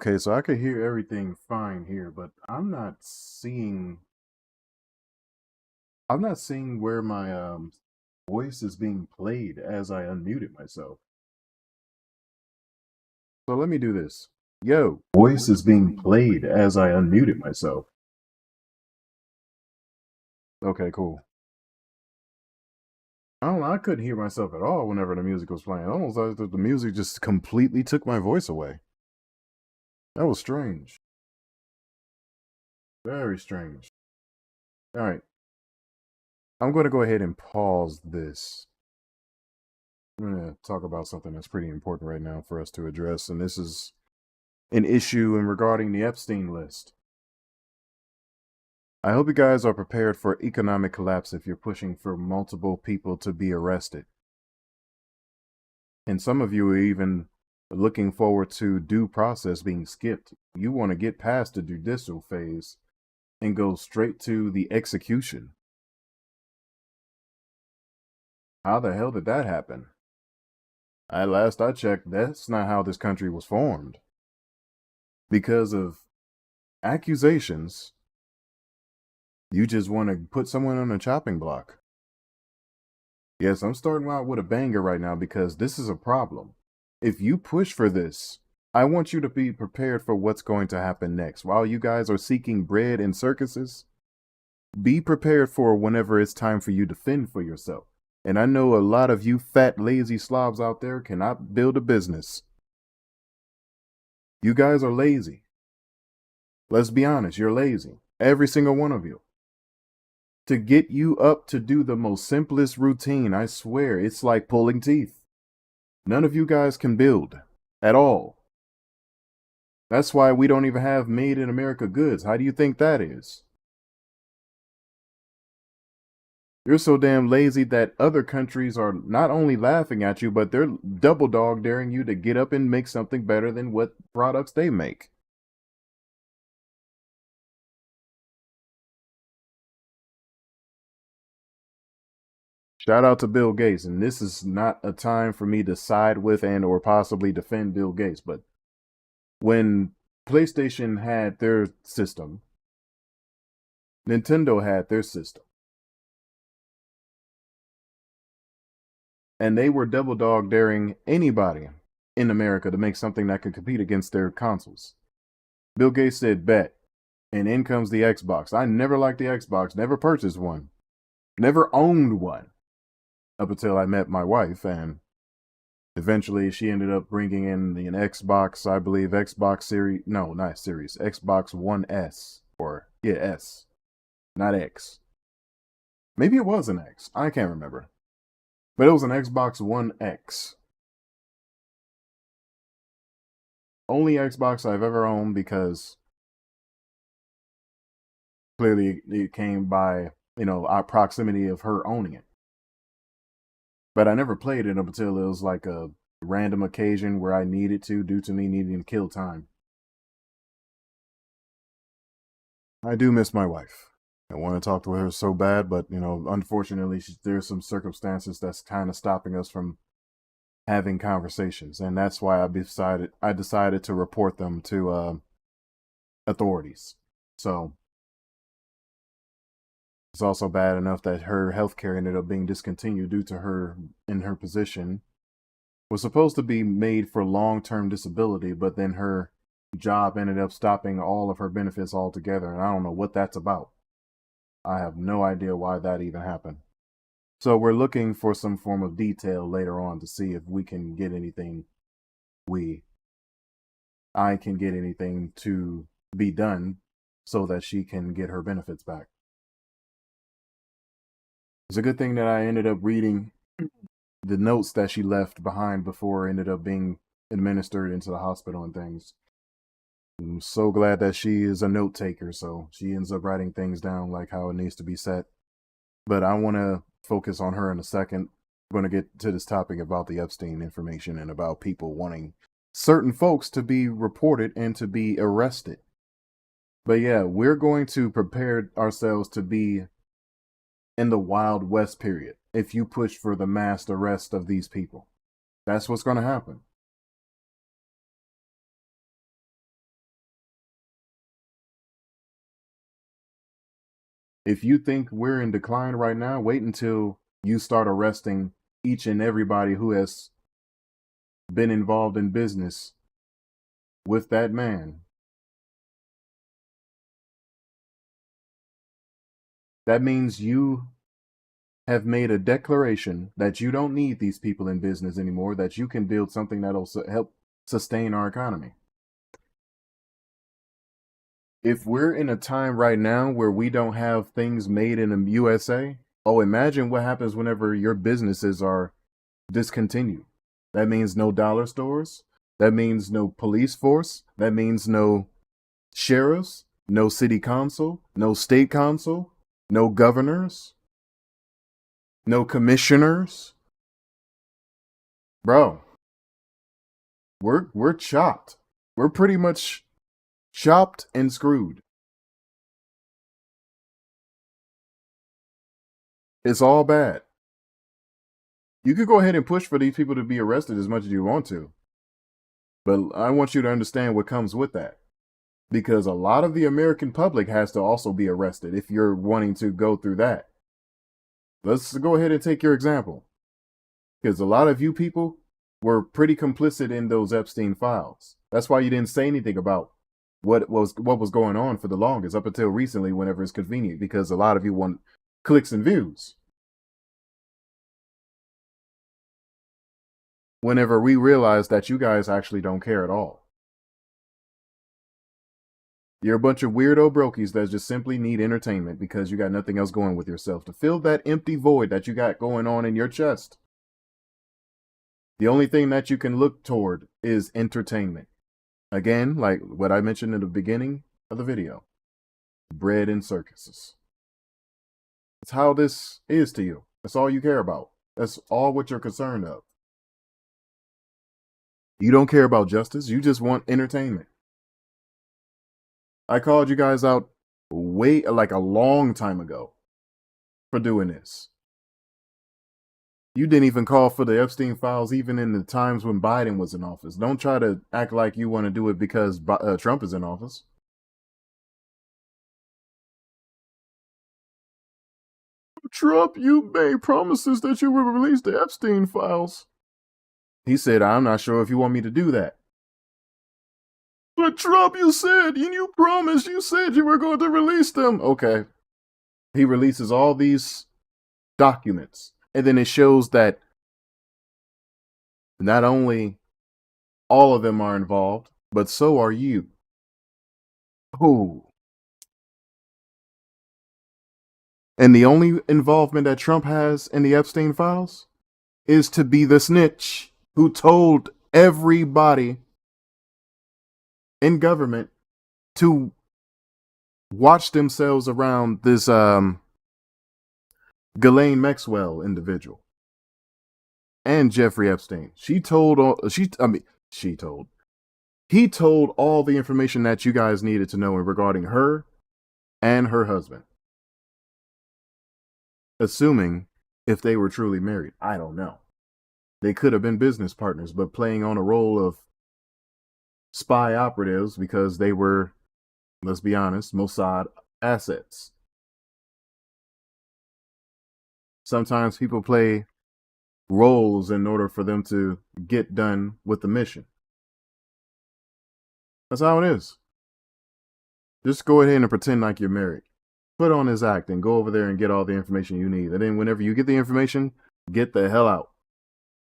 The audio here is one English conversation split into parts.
Okay, so I could hear everything fine here, but I'm not seeing where my voice is being played as I unmuted myself. So let me do this. Yo, voice is being played as I unmuted myself. Okay, cool. I don't know, I couldn't hear myself at all whenever the music was playing. Almost like the music just completely took my voice away. That was strange. Very strange. All right. I'm going to go ahead and pause this. I'm going to talk about something that's pretty important right now for us to address, and this is an issue in regarding the Epstein list. I hope you guys are prepared for economic collapse if you're pushing for multiple people to be arrested. And some of you are even looking forward to due process being skipped. You want to get past the judicial phase and go straight to the execution. How the hell did that happen? At last I checked, that's not how this country was formed. Because of accusations, you just want to put someone on a chopping block. Yes, I'm starting out with a banger right now because this is a problem. If you push for this, I want you to be prepared for what's going to happen next. While you guys are seeking bread in circuses, be prepared for whenever it's time for you to fend for yourself. And I know a lot of you fat, lazy slobs out there cannot build a business. You guys are lazy. Let's be honest, you're lazy. Every single one of you. To get you up to do the most simplest routine, I swear, it's like pulling teeth. None of you guys can build at all. That's why we don't even have made in America goods. How do you think that is? You're so damn lazy that other countries are not only laughing at you, but they're double dog daring you to get up and make something better than what products they make. Shout out to Bill Gates, and this is not a time for me to side with and or possibly defend Bill Gates, but when PlayStation had their system, Nintendo had their system, and they were double dog daring anybody in America to make something that could compete against their consoles. Bill Gates said, bet. And in comes the Xbox. I never liked the Xbox, never purchased one, never owned one up until I met my wife. And eventually she ended up bringing in an Xbox, I believe Xbox Series, no, not Series, Xbox One S. Or, yeah, S, not X. Maybe it was an X. I can't remember. But it was an Xbox One X. Only Xbox I've ever owned because clearly it came by, our proximity of her owning it. But I never played it up until it was like a random occasion where I needed to, due to me needing to kill time. I do miss my wife. I want to talk to her so bad, but, unfortunately, there's some circumstances that's kind of stopping us from having conversations. And that's why I decided to report them to authorities. So it's also bad enough that her healthcare ended up being discontinued due to her, in her position, was supposed to be made for long-term disability, but then her job ended up stopping all of her benefits altogether, and I don't know what that's about. I have no idea why that even happened. So we're looking for some form of detail later on to see if we can get anything, I can get anything to be done so that she can get her benefits back. It's a good thing that I ended up reading the notes that she left behind before it ended up being administered into the hospital and things. I'm so glad that she is a note taker, so she ends up writing things down like how it needs to be set. But I want to focus on her in a second. I'm going to get to this topic about the Epstein information and about people wanting certain folks to be reported and to be arrested. But yeah, we're going to prepare ourselves to be in the Wild West period if you push for the mass arrest of these people. That's what's going to happen. If you think we're in decline right now, wait until you start arresting each and everybody who has been involved in business with that man. That means you have made a declaration that you don't need these people in business anymore, that you can build something that'll help sustain our economy. If we're in a time right now where we don't have things made in the USA, oh, imagine what happens whenever your businesses are discontinued. That means no dollar stores. That means no police force. That means no sheriffs, no city council, no state council, no governors, no commissioners. Bro, we're chopped. We're pretty much chopped and screwed. It's all bad. You could go ahead and push for these people to be arrested as much as you want to. But I want you to understand what comes with that. Because a lot of the American public has to also be arrested if you're wanting to go through that. Let's go ahead and take your example. Because a lot of you people were pretty complicit in those Epstein files. That's why you didn't say anything about what was going on for the longest, up until recently, whenever it's convenient, because a lot of you want clicks and views. Whenever we realize that you guys actually don't care at all. You're a bunch of weirdo brokies that just simply need entertainment because you got nothing else going with yourself to fill that empty void that you got going on in your chest. The only thing that you can look toward is entertainment. Again, like what I mentioned in the beginning of the video, bread and circuses. That's how this is to you. That's all you care about. That's all what you're concerned of. You don't care about justice. You just want entertainment. I called you guys out like a long time ago for doing this. You didn't even call for the Epstein files even in the times when Biden was in office. Don't try to act like you want to do it because Trump is in office. Trump, you made promises that you would release the Epstein files. He said, I'm not sure if you want me to do that. But Trump, you said, and you promised, you said you were going to release them. Okay. He releases all these documents. And then it shows that not only all of them are involved, but so are you. Oh. And the only involvement that Trump has in the Epstein files is to be the snitch who told everybody in government to watch themselves around this Ghislaine Maxwell individual and Jeffrey Epstein. He told all the information that you guys needed to know regarding her and her husband. Assuming if they were truly married. I don't know. They could have been business partners, but playing on a role of spy operatives because they were, let's be honest, Mossad assets. Sometimes people play roles in order for them to get done with the mission. That's how it is. Just go ahead and pretend like you're married. Put on this act and go over there and get all the information you need. And then whenever you get the information, get the hell out.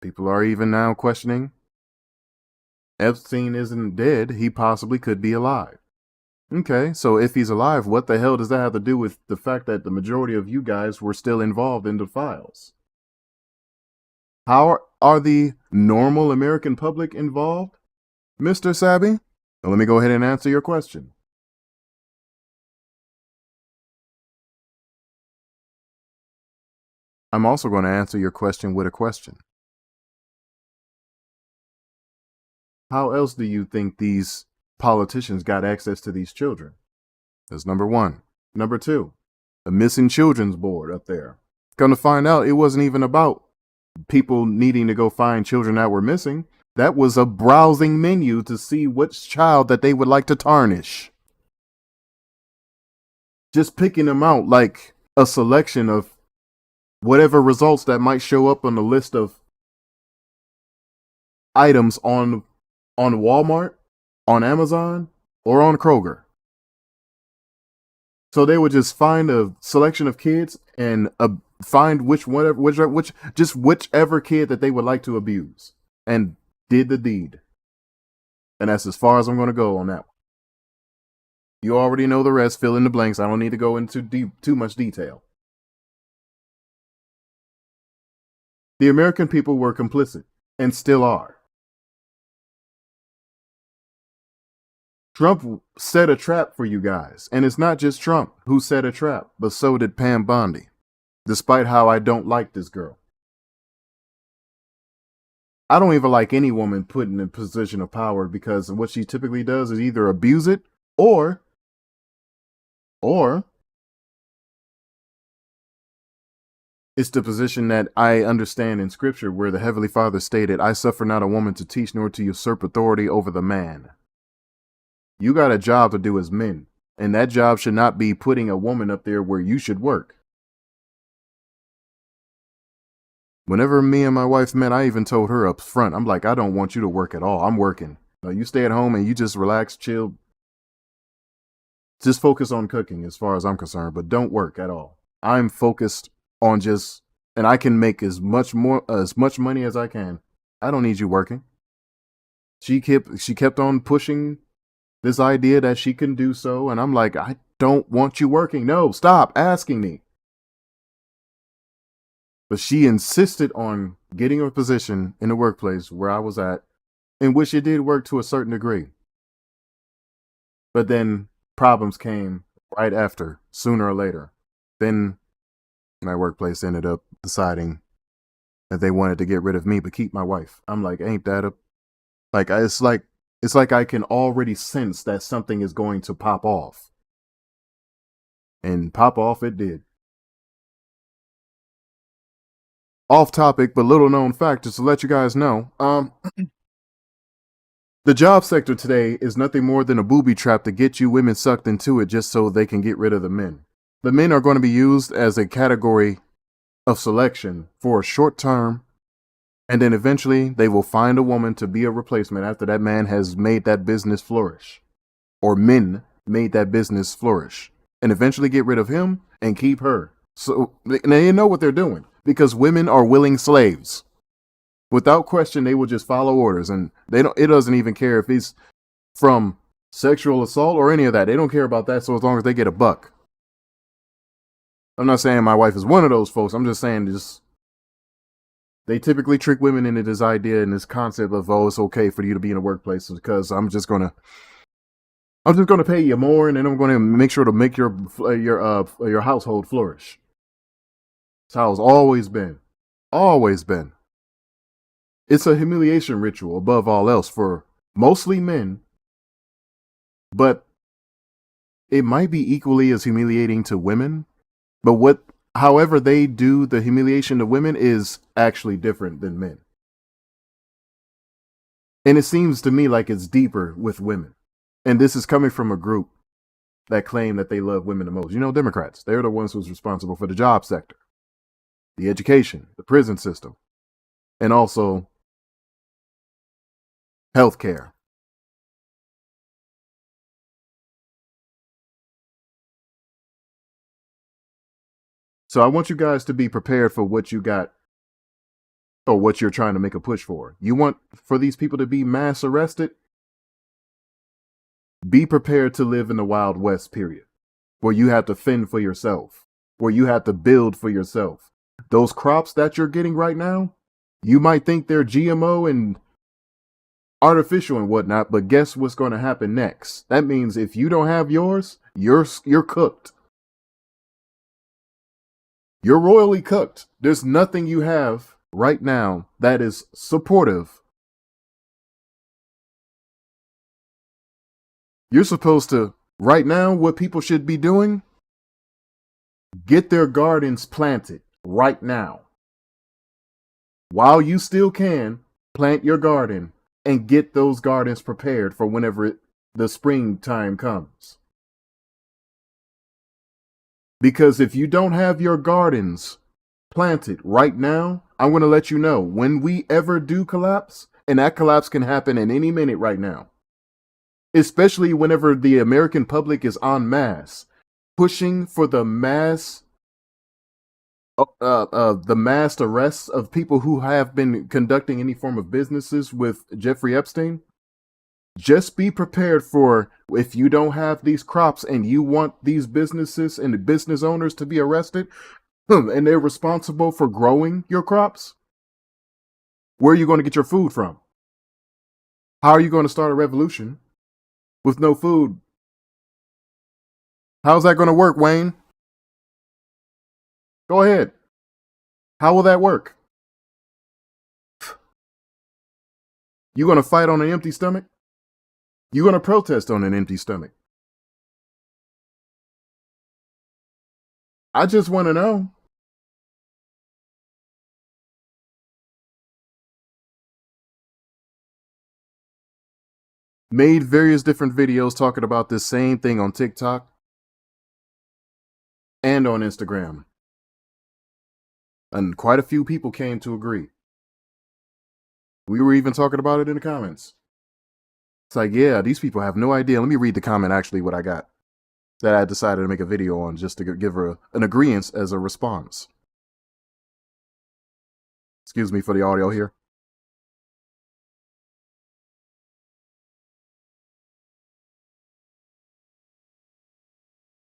People are even now questioning Epstein isn't dead. He possibly could be alive. Okay, so if he's alive, what the hell does that have to do with the fact that the majority of you guys were still involved in the files? How are the normal American public involved, Mr. Sabie? Well, let me go ahead and answer your question. I'm also going to answer your question with a question. How else do you think these politicians got access to these children? That's number one. Number two, the missing children's board up there. Come to find out, it wasn't even about people needing to go find children that were missing. That was a browsing menu to see which child that they would like to tarnish. just picking them out like a selection of whatever results that might show up on the list of items on Walmart, on Amazon, or on Kroger. So they would just find a selection of kids and find whichever kid that they would like to abuse, and did the deed. And that's as far as I'm going to go on that one. You already know the rest. Fill in the blanks. I don't need to go into too much detail. The American people were complicit and still are. Trump set a trap for you guys. And it's not just Trump who set a trap, but so did Pam Bondi, despite how I don't like this girl. I don't even like any woman put in a position of power, because what she typically does is either abuse it or it's the position that I understand in scripture, where the Heavenly Father stated, I suffer not a woman to teach nor to usurp authority over the man. You got a job to do as men, and that job should not be putting a woman up there where you should work. Whenever me and my wife met, I even told her up front, I'm like, I don't want you to work at all. I'm working. No, you stay at home and you just relax, chill. Just focus on cooking as far as I'm concerned, but don't work at all. I'm focused on and I can make as much money as I can. I don't need you working. She kept on pushing this idea that she can do so, and I'm like, I don't want you working. No, stop asking me. But she insisted on getting a position in the workplace where I was at, in which it did work to a certain degree. But then problems came right after, sooner or later. Then my workplace ended up deciding that they wanted to get rid of me but keep my wife. I'm like, ain't that it's like I can already sense that something is going to pop off. And pop off it did. Off topic, but little known fact, just to let you guys know. The job sector today is nothing more than a booby trap to get you women sucked into it just so they can get rid of the men. The men are going to be used as a category of selection for a short term, and then eventually they will find a woman to be a replacement after that man has made that business flourish, or men made that business flourish, and eventually get rid of him and keep her. So they know what they're doing, because women are willing slaves. Without question, they will just follow orders, and it doesn't even care if he's from sexual assault or any of that. They don't care about that, so as long as they get a buck. I'm not saying my wife is one of those folks. I'm just saying they typically trick women into this idea and this concept of, oh, it's okay for you to be in a workplace because I'm just gonna pay you more, and then I'm gonna make sure to make your household flourish. That's how it's always been. Always been. It's a humiliation ritual above all else for mostly men, but it might be equally as humiliating to women. But however they do the humiliation to women is actually different than men. And it seems to me like it's deeper with women. And this is coming from a group that claim that they love women the most. You know, Democrats, they're the ones who's responsible for the job sector, the education, the prison system, and also healthcare. So I want you guys to be prepared for what you got, or what you're trying to make a push for. You want for these people to be mass arrested? Be prepared to live in the Wild West period, where you have to fend for yourself, where you have to build for yourself. Those crops that you're getting right now, you might think they're GMO and artificial and whatnot, but guess what's going to happen next? That means if you don't have yours, you're cooked. You're royally cooked. There's nothing you have right now that is supportive. You're supposed to, right now, what people should be doing, get their gardens planted right now. While you still can, plant your garden and get those gardens prepared for whenever the springtime comes. Because if you don't have your gardens planted right now, I'm going to let you know when we ever do collapse, and that collapse can happen in any minute right now, especially whenever the American public is en masse pushing for the mass arrests of people who have been conducting any form of businesses with Jeffrey Epstein. Just be prepared for, if you don't have these crops and you want these businesses and the business owners to be arrested, and they're responsible for growing your crops, where are you going to get your food from? How are you going to start a revolution with no food? How's that going to work, Wayne? Go ahead. How will that work? You going to fight on an empty stomach? You going to protest on an empty stomach? I just want to know. Made various different videos talking about this same thing on TikTok and on Instagram. And quite a few people came to agree. We were even talking about it in the comments. It's like, yeah, these people have no idea. Let me read the comment, actually, what I got that I decided to make a video on just to give her an agreement as a response. Excuse me for the audio here.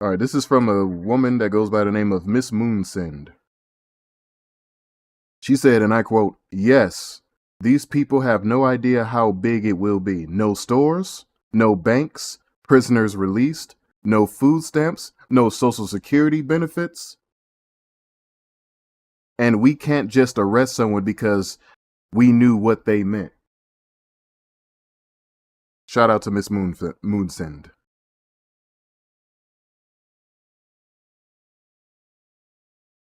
All right, this is from a woman that goes by the name of Miss Moonsend. She said, and I quote, "Yes, these people have no idea how big it will be. No stores, no banks, prisoners released, no food stamps, no social security benefits. And we can't just arrest someone because we knew what they meant." Shout out to Miss Moonsend.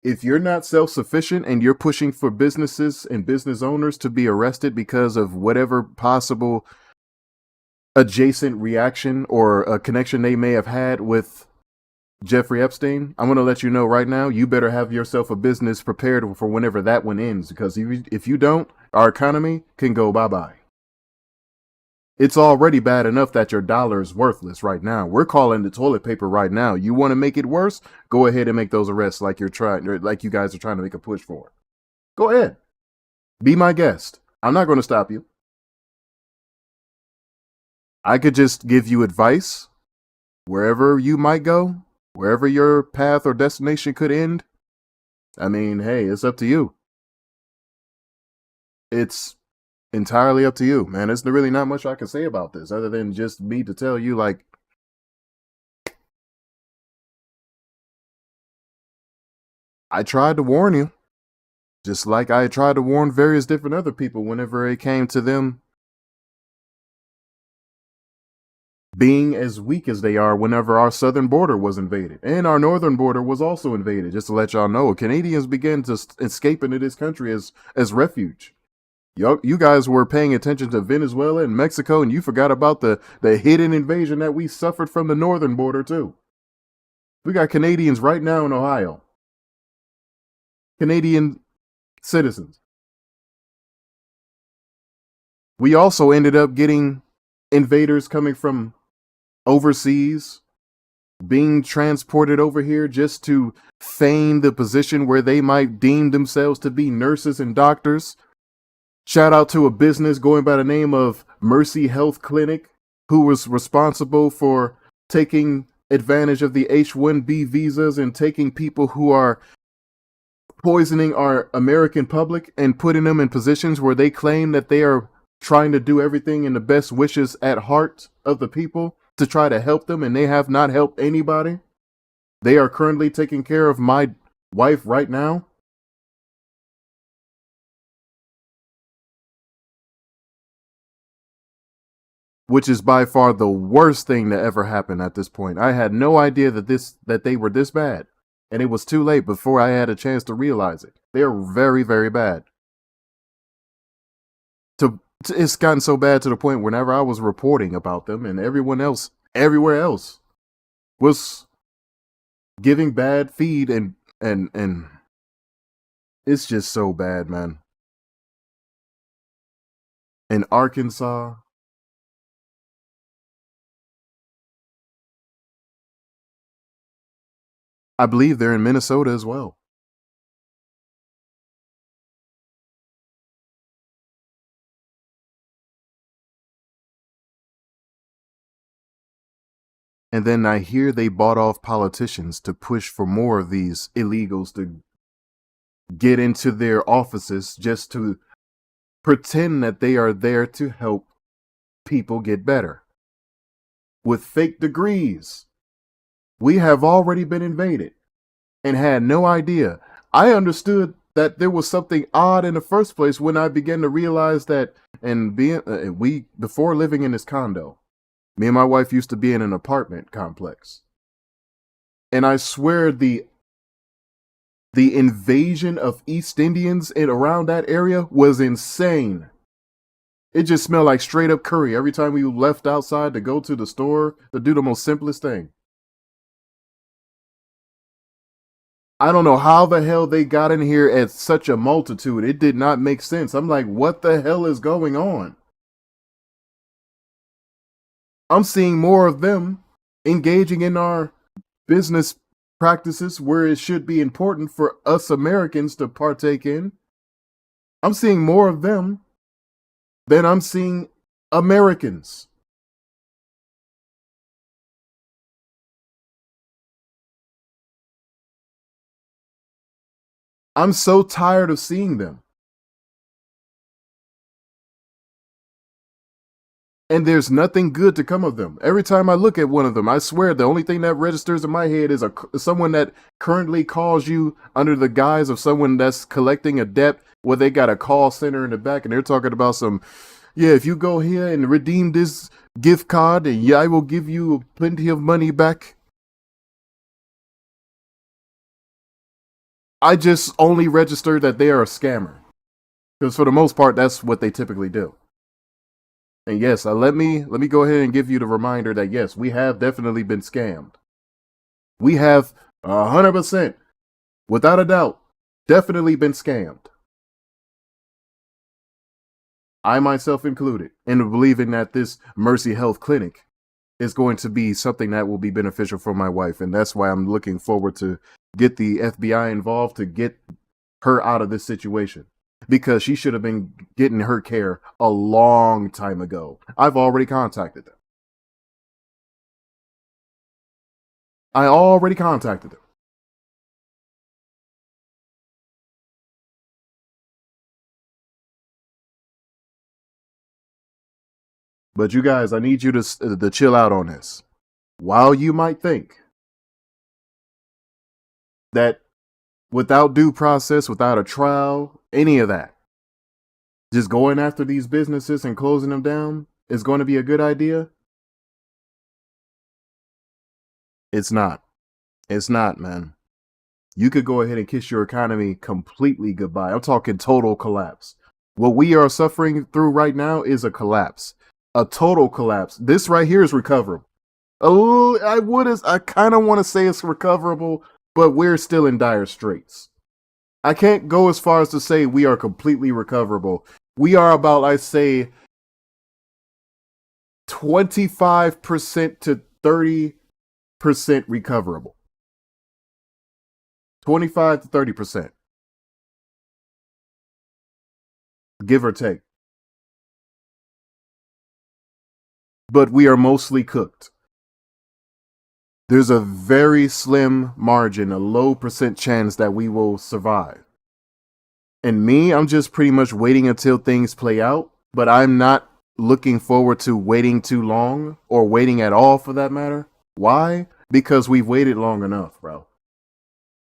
If you're not self-sufficient and you're pushing for businesses and business owners to be arrested because of whatever possible adjacent reaction or a connection they may have had with Jeffrey Epstein, I'm going to let you know right now, you better have yourself a business prepared for whenever that one ends, because if you don't, our economy can go bye-bye. It's already bad enough that your dollar is worthless right now. We're calling the toilet paper right now. You want to make it worse? Go ahead and make those arrests like you guys are trying to make a push for. Go ahead. Be my guest. I'm not going to stop you. I could just give you advice wherever you might go, wherever your path or destination could end. I mean, hey, it's up to you. It's entirely up to you, man. There's really not much I can say about this other than just me to tell you, like, I tried to warn you, just like I tried to warn various different other people whenever it came to them being as weak as they are whenever our southern border was invaded. And our northern border was also invaded, just to let y'all know. Canadians began to escape into this country as refuge. You guys were paying attention to Venezuela and Mexico, and you forgot about the hidden invasion that we suffered from the northern border, too. We got Canadians right now in Ohio. Canadian citizens. We also ended up getting invaders coming from overseas, being transported over here just to feign the position where they might deem themselves to be nurses and doctors. Shout out to a business going by the name of Mercy Health Clinic, who was responsible for taking advantage of the H-1B visas and taking people who are poisoning our American public and putting them in positions where they claim that they are trying to do everything in the best wishes at heart of the people to try to help them, and they have not helped anybody. They are currently taking care of my wife right now. Which is by far the worst thing that ever happened at this point. I had no idea that they were this bad. And it was too late before I had a chance to realize it. They're very, very bad. It's gotten so bad to the point whenever I was reporting about them and everyone else, everywhere else, was giving bad feed, and it's just so bad, man. In Arkansas, I believe they're in Minnesota as well. And then I hear they bought off politicians to push for more of these illegals to get into their offices just to pretend that they are there to help people get better. With fake degrees, we have already been invaded and had no idea. I understood that there was something odd in the first place when I began to realize that, and being we before living in this condo, me and my wife used to be in an apartment complex. And I swear the invasion of East Indians in around that area was insane. It just smelled like straight up curry every time we left outside to go to the store to do the most simplest thing. I don't know how the hell they got in here at such a multitude. It did not make sense. I'm like, what the hell is going on? I'm seeing more of them engaging in our business practices where it should be important for us Americans to partake in. I'm seeing more of them than I'm seeing Americans. I'm so tired of seeing them. And there's nothing good to come of them. Every time I look at one of them, I swear the only thing that registers in my head is someone that currently calls you under the guise of someone that's collecting a debt where they got a call center in the back and they're talking about some, yeah, if you go here and redeem this gift card, and yeah, I will give you plenty of money back. I just only register that they are a scammer. Because for the most part, that's what they typically do. And yes, let me go ahead and give you the reminder that yes, we have definitely been scammed. We have 100%, without a doubt, definitely been scammed. I myself included, in believing that this Mercy Health Clinic is going to be something that will be beneficial for my wife, and that's why I'm looking forward to get the FBI involved to get her out of this situation. Because she should have been getting her care a long time ago. I've already contacted them. I already contacted them. But you guys, I need you to chill out on this. While you might think that without due process, without a trial, any of that, just going after these businesses and closing them down is going to be a good idea, it's not. It's not, man. You could go ahead and kiss your economy completely goodbye. I'm talking total collapse. What we are suffering through right now is a collapse, a total collapse. This right here is recoverable. Oh, I kind of want to say it's recoverable, but we're still in dire straits. I can't go as far as to say we are completely recoverable. We are about, I say, 25% to 30% recoverable. 25 to 30%, give or take. But we are mostly cooked. There's a very slim margin, a low percent chance that we will survive. And me, I'm just pretty much waiting until things play out, but I'm not looking forward to waiting too long or waiting at all for that matter. Why? Because we've waited long enough, bro.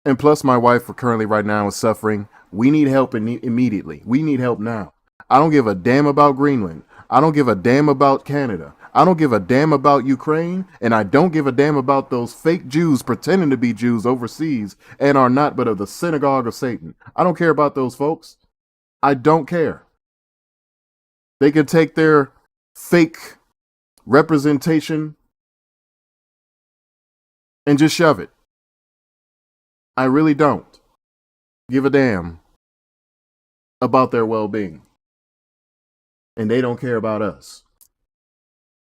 And plus, my wife currently right now is suffering. We need help immediately. We need help now. I don't give a damn about Greenland. I don't give a damn about Canada. I don't give a damn about Ukraine. And I don't give a damn about those fake Jews pretending to be Jews overseas and are not but of the synagogue of Satan. I don't care about those folks. I don't care. They can take their fake representation and just shove it. I really don't give a damn about their well-being, and they don't care about us.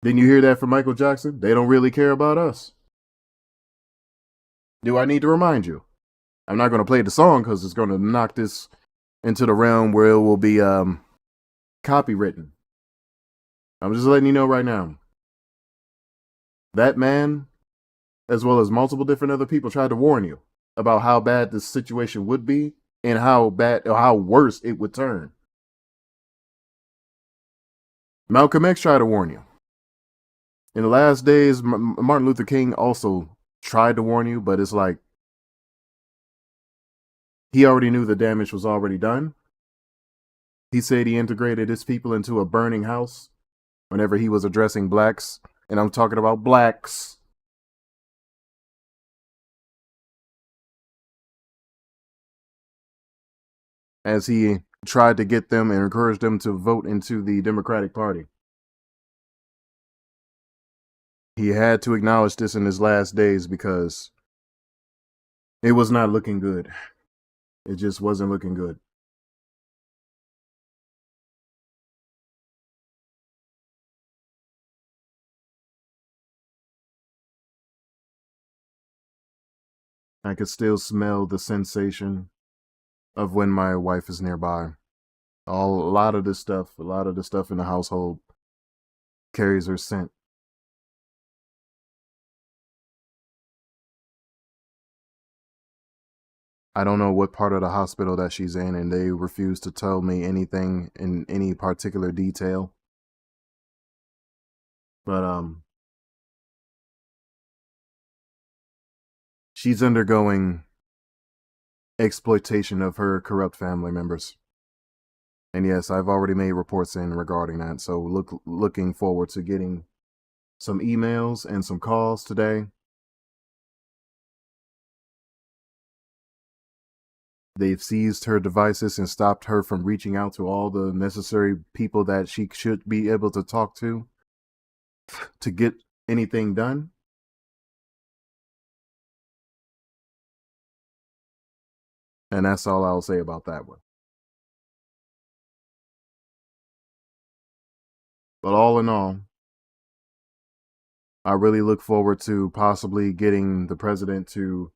Didn't you hear that from Michael Jackson? They don't really care about us. Do I need to remind you? I'm not going to play the song because it's going to knock this into the realm where it will be copywritten. I'm just letting you know right now. That man, as well as multiple different other people, tried to warn you about how bad this situation would be and how bad or how worse it would turn. Malcolm X tried to warn you. In the last days, Martin Luther King also tried to warn you, but it's like he already knew the damage was already done. He said he integrated his people into a burning house whenever he was addressing blacks, and I'm talking about blacks. As he tried to get them and encourage them to vote into the Democratic Party. He had to acknowledge this in his last days because it was not looking good. It just wasn't looking good. I could still smell the sensation of when my wife is nearby. A lot of the stuff in the household carries her scent. I don't know what part of the hospital that she's in, and they refuse to tell me anything in any particular detail. But she's undergoing exploitation of her corrupt family members. And yes, I've already made reports in regarding that. So looking forward to getting some emails and some calls today. They've seized her devices and stopped her from reaching out to all the necessary people that she should be able to talk to get anything done. And that's all I'll say about that one. But all in all, I really look forward to possibly getting the president to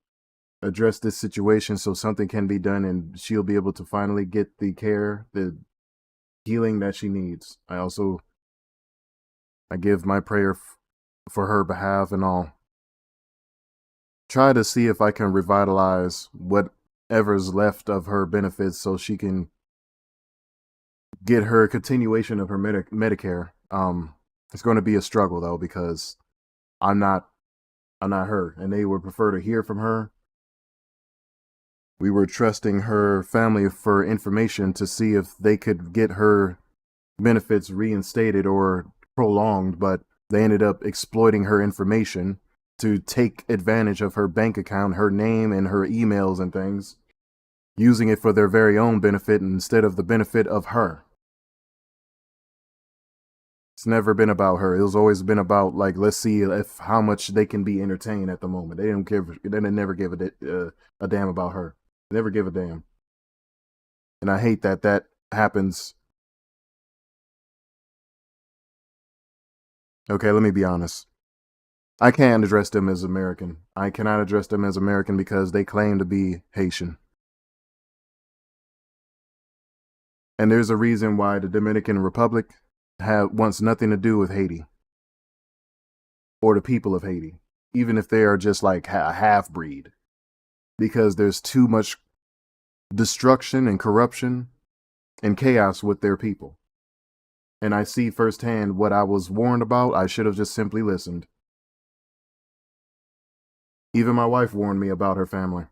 address this situation so something can be done and she'll be able to finally get the care, the healing that she needs. I give my prayer for her behalf and all. Try to see if I can revitalize whatever's left of her benefits so she can get her continuation of her Medicare. It's going to be a struggle though because I'm not her, and they would prefer to hear from her. We were trusting her family for information to see if they could get her benefits reinstated or prolonged, but they ended up exploiting her information to take advantage of her bank account, her name, and her emails and things, using it for their very own benefit instead of the benefit of her. It's never been about her. It was always been about, like, let's see if how much they can be entertained at the moment. They didn't give. They never give a damn about her. They never give a damn. And I hate that happens. Okay, let me be honest. I can't address them as American. I cannot address them as American because they claim to be Haitian. And there's a reason why the Dominican Republic wants nothing to do with Haiti or the people of Haiti, even if they are just like a half breed, because there's too much destruction and corruption and chaos with their people. And I see firsthand what I was warned about. I should have just simply listened. Even my wife warned me about her family,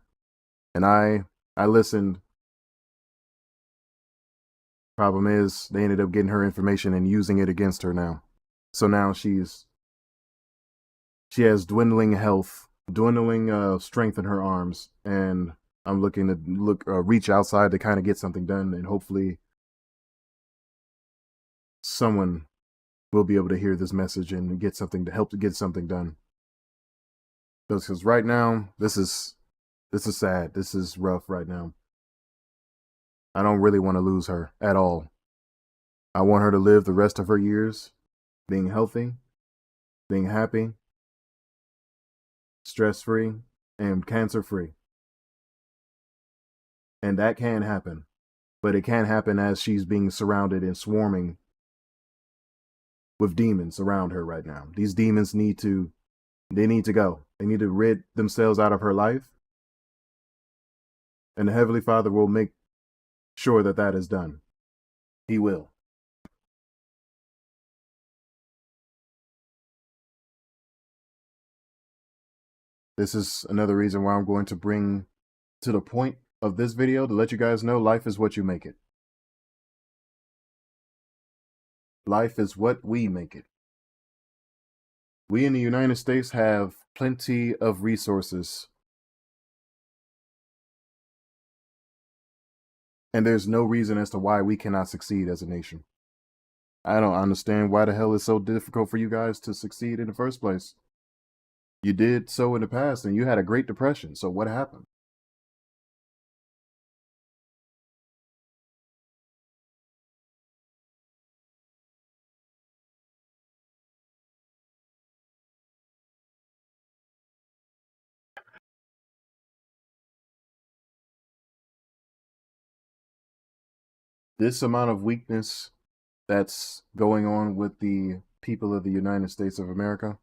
and I listened. Problem is, they ended up getting her information and using it against her now. So now she has dwindling health, dwindling strength in her arms, and I'm looking to reach outside to kind of get something done, and hopefully someone will be able to hear this message and get something to help to get something done. Because right now, this is This is sad. This is rough right now. I don't really want to lose her at all. I want her to live the rest of her years being healthy, being happy, stress-free, and cancer-free. And that can happen. But it can't happen as she's being surrounded and swarming with demons around her right now. These demons need to go. They need to rid themselves out of her life. And the Heavenly Father will make sure that that is done. He will. This is another reason why I'm going to bring to the point of this video to let you guys know life is what you make it. Life is what we make it. We in the United States have plenty of resources. And there's no reason as to why we cannot succeed as a nation. I don't understand why the hell it's so difficult for you guys to succeed in the first place. You did so in the past and you had a Great Depression. So what happened? This amount of weakness that's going on with the people of the United States of America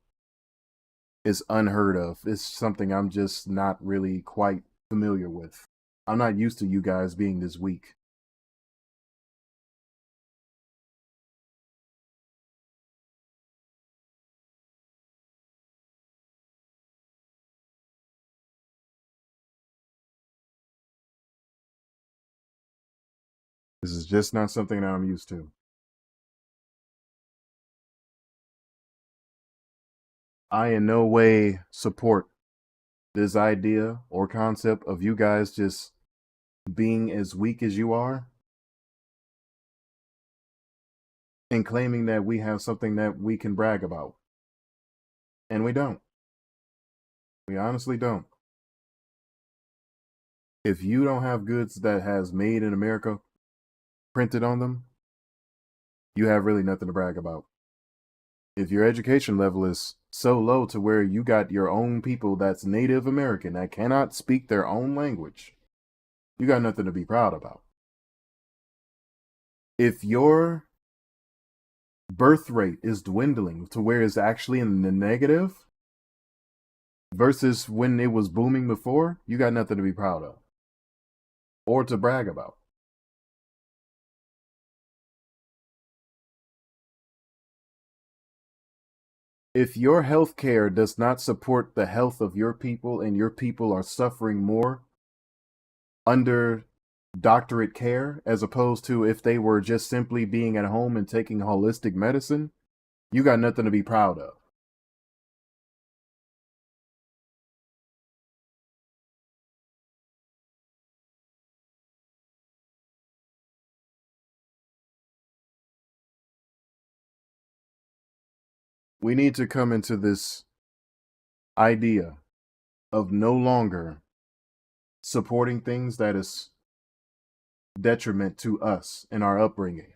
is unheard of. It's something I'm just not really quite familiar with. I'm not used to you guys being this weak. This is just not something that I'm used to. I in no way support this idea or concept of you guys just being as weak as you are and claiming that we have something that we can brag about. And we don't. We honestly don't. If you don't have goods that has made in America printed on them, you have really nothing to brag about. If your education level is so low to where you got your own people that's Native American that cannot speak their own language, you got nothing to be proud about. If your birth rate is dwindling to where it's actually in the negative versus when it was booming before, you got nothing to be proud of or to brag about. If your health care does not support the health of your people and your people are suffering more under doctorate care as opposed to if they were just simply being at home and taking holistic medicine, you got nothing to be proud of. We need to come into this idea of no longer supporting things that is detriment to us in our upbringing.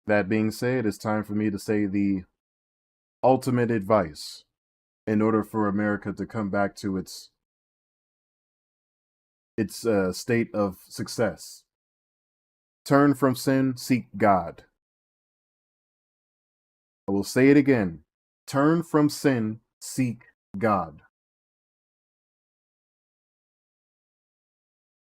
That being said, it's time for me to say the ultimate advice in order for America to come back to its state of success. Turn from sin, seek God. I will say it again. Turn from sin, seek God.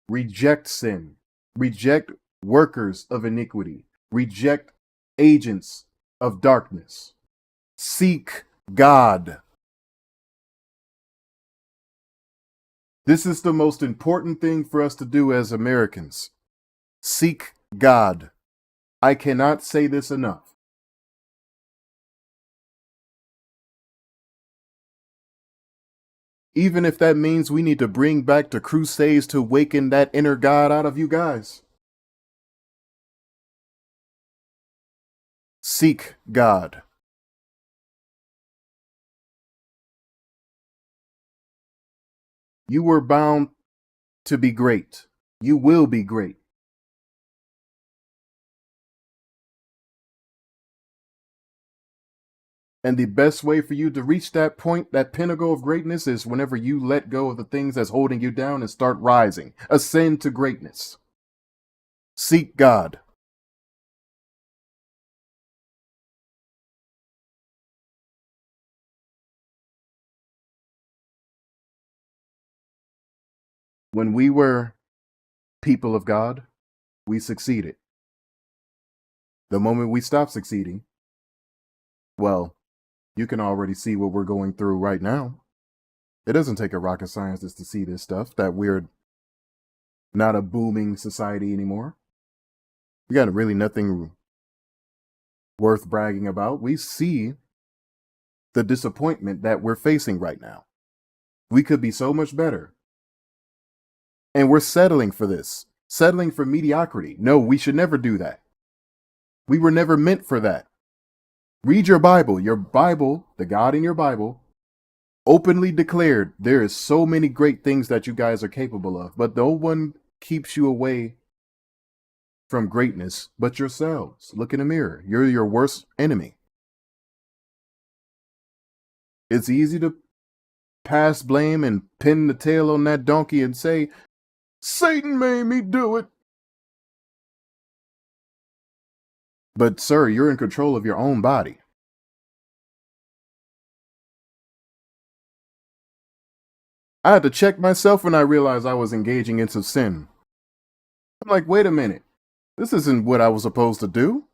Reject sin. Reject workers of iniquity. Reject agents of darkness. Seek God. This is the most important thing for us to do as Americans. Seek God. I cannot say this enough. Even if that means we need to bring back the crusades to awaken that inner God out of you guys. Seek God. You were bound to be great. You will be great. And the best way for you to reach that point, that pinnacle of greatness, is whenever you let go of the things that's holding you down and start rising. Ascend to greatness. Seek God. When we were people of God, we succeeded. The moment we stop succeeding, well, you can already see what we're going through right now. It doesn't take a rocket scientist to see this stuff, that we're not a booming society anymore. We got really nothing worth bragging about. We see the disappointment that we're facing right now. We could be so much better. And we're settling for this, settling for mediocrity. No, we should never do that. We were never meant for that. Read your Bible. Your Bible, the God in your Bible, openly declared there is so many great things that you guys are capable of, but no one keeps you away from greatness but yourselves. Look in the mirror. You're your worst enemy. It's easy to pass blame and pin the tail on that donkey and say, Satan made me do it. But sir, you're in control of your own body. I had to check myself when I realized I was engaging into sin. I'm like, wait a minute. This isn't what I was supposed to do.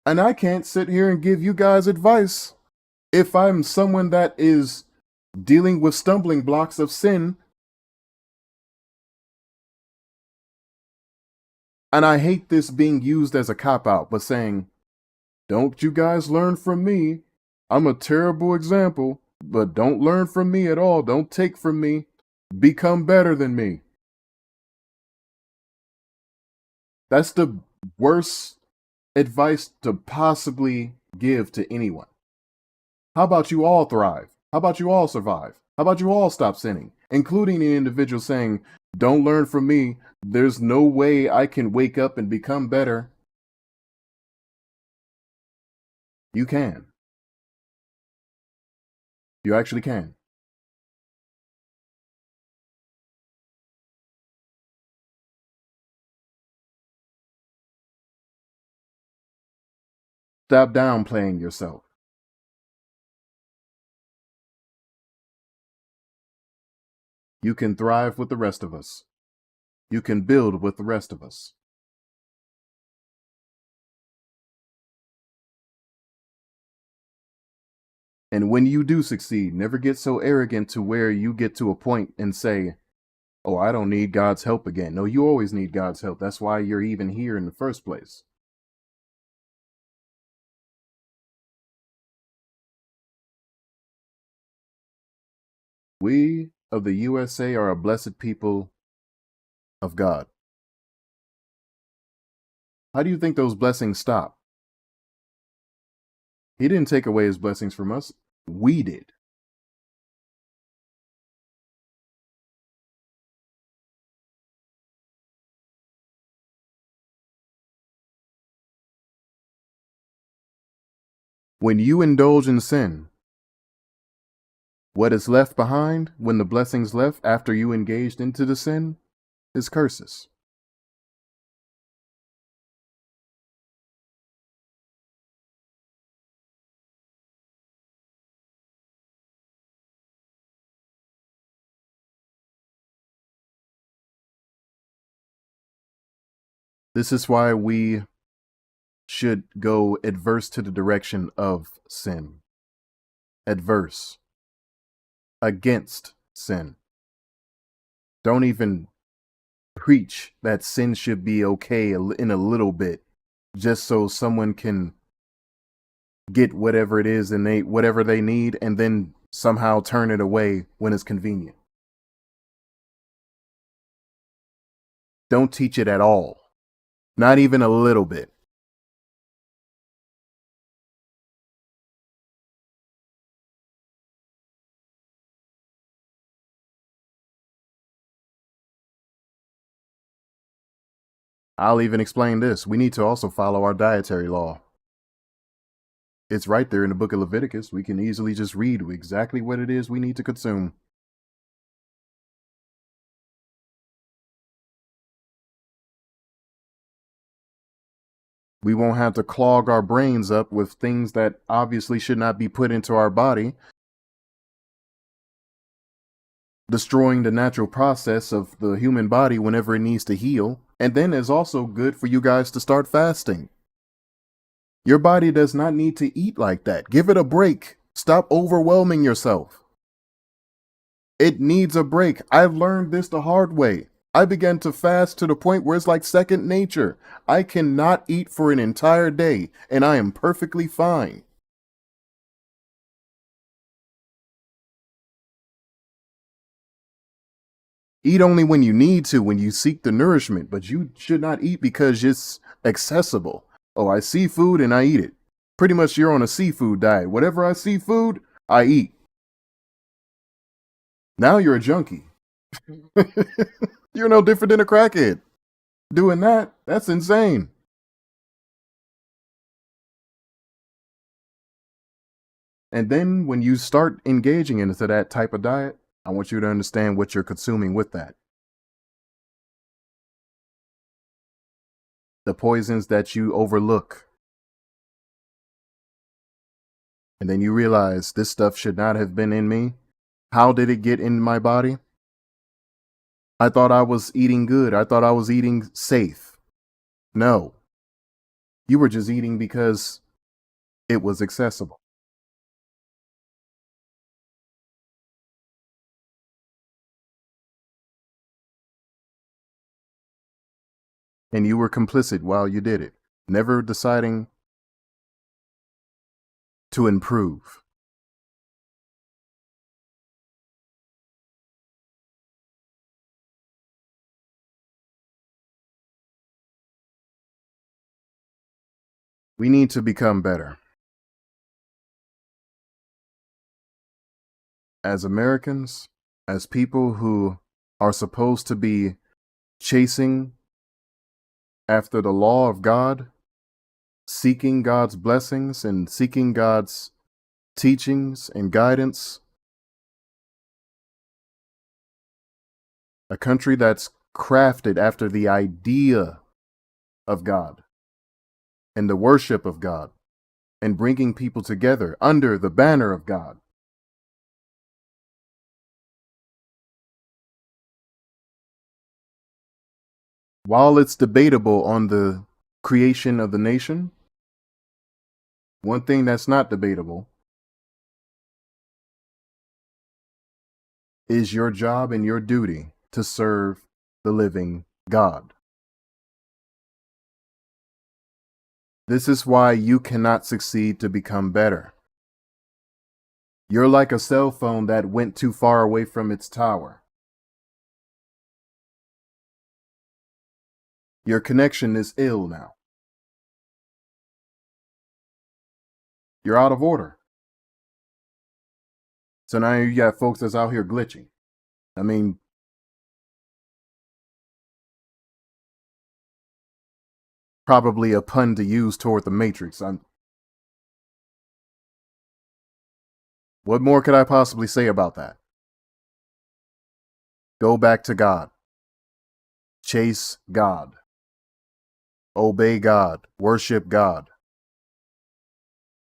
And I can't sit here and give you guys advice if I'm someone that is dealing with stumbling blocks of sin. And I hate this being used as a cop-out, but saying, don't you guys learn from me? I'm a terrible example, but don't learn from me at all. Don't take from me. Become better than me. That's the worst advice to possibly give to anyone. How about you all thrive? How about you all survive? How about you all stop sinning? Including the individual saying, don't learn from me. There's no way I can wake up and become better. You can. You actually can. Stop downplaying yourself. You can thrive with the rest of us. You can build with the rest of us. And when you do succeed, never get so arrogant to where you get to a point and say, oh, I don't need God's help again. No, you always need God's help. That's why you're even here in the first place. We of the USA are a blessed people of God. How do you think those blessings stop? He didn't take away his blessings from us. We did. When you indulge in sin, what is left behind when the blessings left after you engaged into the sin is curses. This is why we should go adverse to the direction of sin. Adverse. Against sin. Don't even preach that sin should be okay in a little bit, just so someone can get whatever it is and whatever they need, and then somehow turn it away when it's convenient. Don't teach it at all. Not even a little bit. I'll even explain this. We need to also follow our dietary law. It's right there in the book of Leviticus. We can easily just read exactly what it is we need to consume. We won't have to clog our brains up with things that obviously should not be put into our body, destroying the natural process of the human body whenever it needs to heal. And then it's also good for you guys to start fasting. Your body does not need to eat like that. Give it a break. Stop overwhelming yourself. It needs a break. I've learned this the hard way. I began to fast to the point where it's like second nature. I cannot eat for an entire day, and I am perfectly fine. Eat only when you need to, when you seek the nourishment, but you should not eat because it's accessible. Oh, I see food and I eat it. Pretty much you're on a seafood diet. Whatever I see food, I eat. Now you're a junkie. You're no different than a crackhead. Doing that, that's insane. And then when you start engaging into that type of diet, I want you to understand what you're consuming with that. The poisons that you overlook. And then you realize this stuff should not have been in me. How did it get in my body? I thought I was eating good. I thought I was eating safe. No. You were just eating because it was accessible. And you were complicit while you did it, never deciding to improve. We need to become better. As Americans, as people who are supposed to be chasing after the law of God, seeking God's blessings and seeking God's teachings and guidance, a country that's crafted after the idea of God and the worship of God and bringing people together under the banner of God. While it's debatable on the creation of the nation, one thing that's not debatable is your job and your duty to serve the living God. This is why you cannot succeed to become better. You're like a cell phone that went too far away from its tower. Your connection is ill now. You're out of order. So now you got folks that's out here glitching. I mean, probably a pun to use toward the Matrix. What more could I possibly say about that? Go back to God. Chase God. Obey God. Worship God.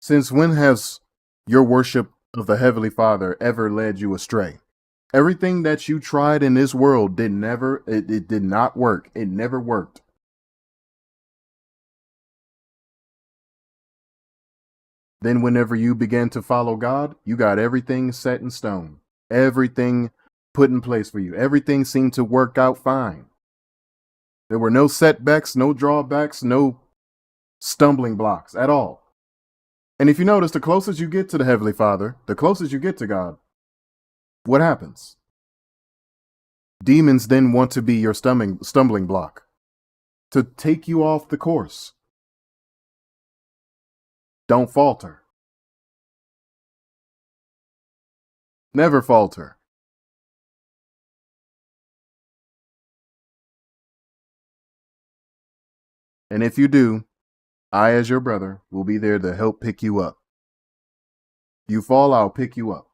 Since when has your worship of the Heavenly Father ever led you astray? Everything that you tried in this world it did not work. It never worked. Then whenever you began to follow God, you got everything set in stone. Everything put in place for you. Everything seemed to work out fine. There were no setbacks, no drawbacks, no stumbling blocks at all. And if you notice, the closest you get to the Heavenly Father, the closest you get to God, what happens? Demons then want to be your stumbling block, to take you off the course. Don't falter. Never falter. And if you do, I, as your brother, will be there to help pick you up. You fall, I'll pick you up.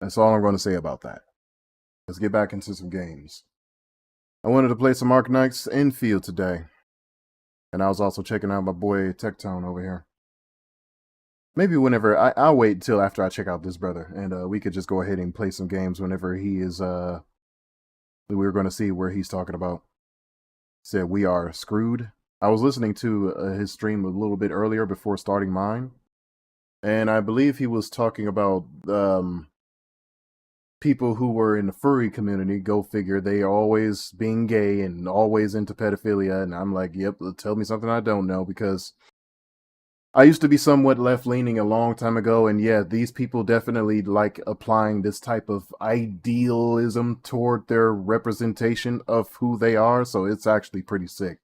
That's all I'm going to say about that. Let's get back into some games. I wanted to play some Arknights Infield today. And I was also checking out my boy Tectone over here. Maybe whenever, I'll wait until after I check out this brother. And we could just go ahead and play some games whenever he is, we were going to see where he's talking about. Said we are screwed. I was listening to his stream a little bit earlier before starting mine. And I believe he was talking about people who were in the furry community, go figure, they are always being gay and always into pedophilia. And I'm like, yep, tell me something I don't know, because I used to be somewhat left-leaning a long time ago. And yeah, these people definitely like applying this type of idealism toward their representation of who they are. So it's actually pretty sick.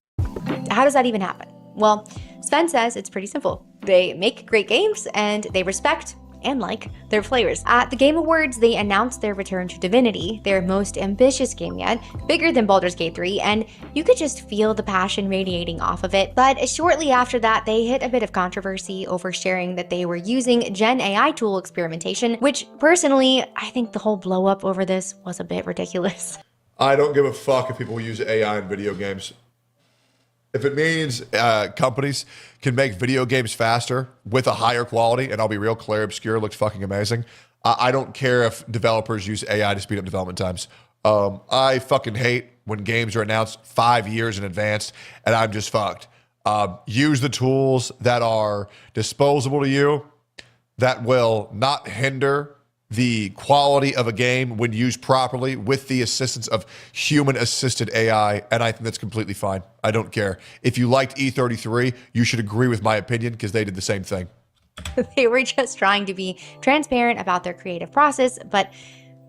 How does that even happen? Well, Sven says it's pretty simple. They make great games and they respect and like their players. At the Game Awards, they announced their return to Divinity, their most ambitious game yet, bigger than Baldur's Gate 3, and you could just feel the passion radiating off of it. But shortly after that, they hit a bit of controversy over sharing that they were using Gen AI tool experimentation, which personally, I think the whole blow up over this was a bit ridiculous. I don't give a fuck if people use AI in video games. If it means companies can make video games faster with a higher quality, and I'll be real, Claire Obscure looked fucking amazing. I don't care if developers use AI to speed up development times. I fucking hate when games are announced 5 years in advance, and I'm just fucked. Use the tools that are disposable to you, that will not hinder the quality of a game when used properly with the assistance of human-assisted AI, and I think that's completely fine. I don't care. If you liked E33, you should agree with my opinion because they did the same thing. They were just trying to be transparent about their creative process, but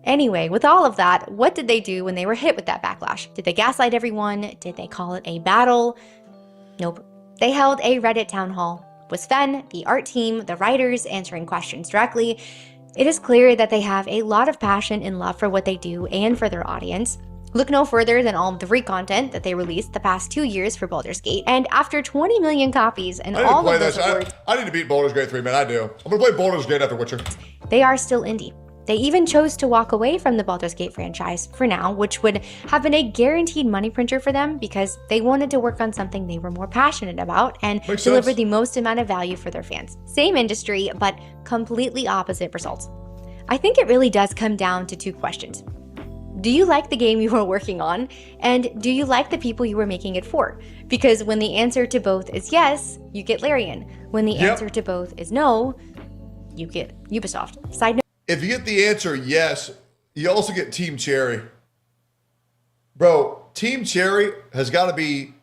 anyway, with all of that, what did they do when they were hit with that backlash? Did they gaslight everyone? Did they call it a battle? Nope. They held a Reddit town hall with Sven, the art team, the writers answering questions directly. It is clear that they have a lot of passion and love for what they do and for their audience. Look no further than all of the free content that they released the past 2 years for Baldur's Gate, and after 20 million copies and all of those awards, I need to beat Baldur's Gate 3, man, I do. I'm gonna play Baldur's Gate after Witcher. They are still indie. They even chose to walk away from the Baldur's Gate franchise for now, which would have been a guaranteed money printer for them because they wanted to work on something they were more passionate about and deliver the most amount of value for their fans. Same industry, but completely opposite results. I think it really does come down to two questions. Do you like the game you are working on? And do you like the people you were making it for? Because when the answer to both is yes, you get Larian. When the answer to both is no, you get Ubisoft. Side note. If you get the answer yes, you also get Team Cherry. Bro, Team Cherry has got to be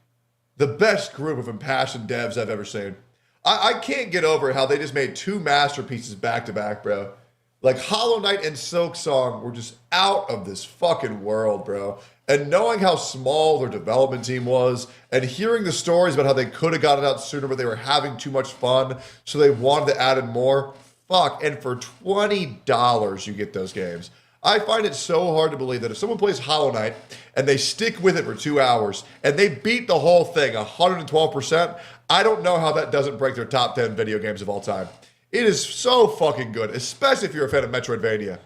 the best group of impassioned devs I've ever seen. I can't get over how they just made two masterpieces back to back, bro. Like Hollow Knight and Silksong were just out of this fucking world, bro. And knowing how small their development team was and hearing the stories about how they could have gotten out sooner, but they were having too much fun, so they wanted to add in more. Fuck, and for $20 you get those games. I find it so hard to believe that if someone plays Hollow Knight and they stick with it for 2 hours and they beat the whole thing 112%, I don't know how that doesn't break their top 10 video games of all time. It is so fucking good, especially if you're a fan of Metroidvania.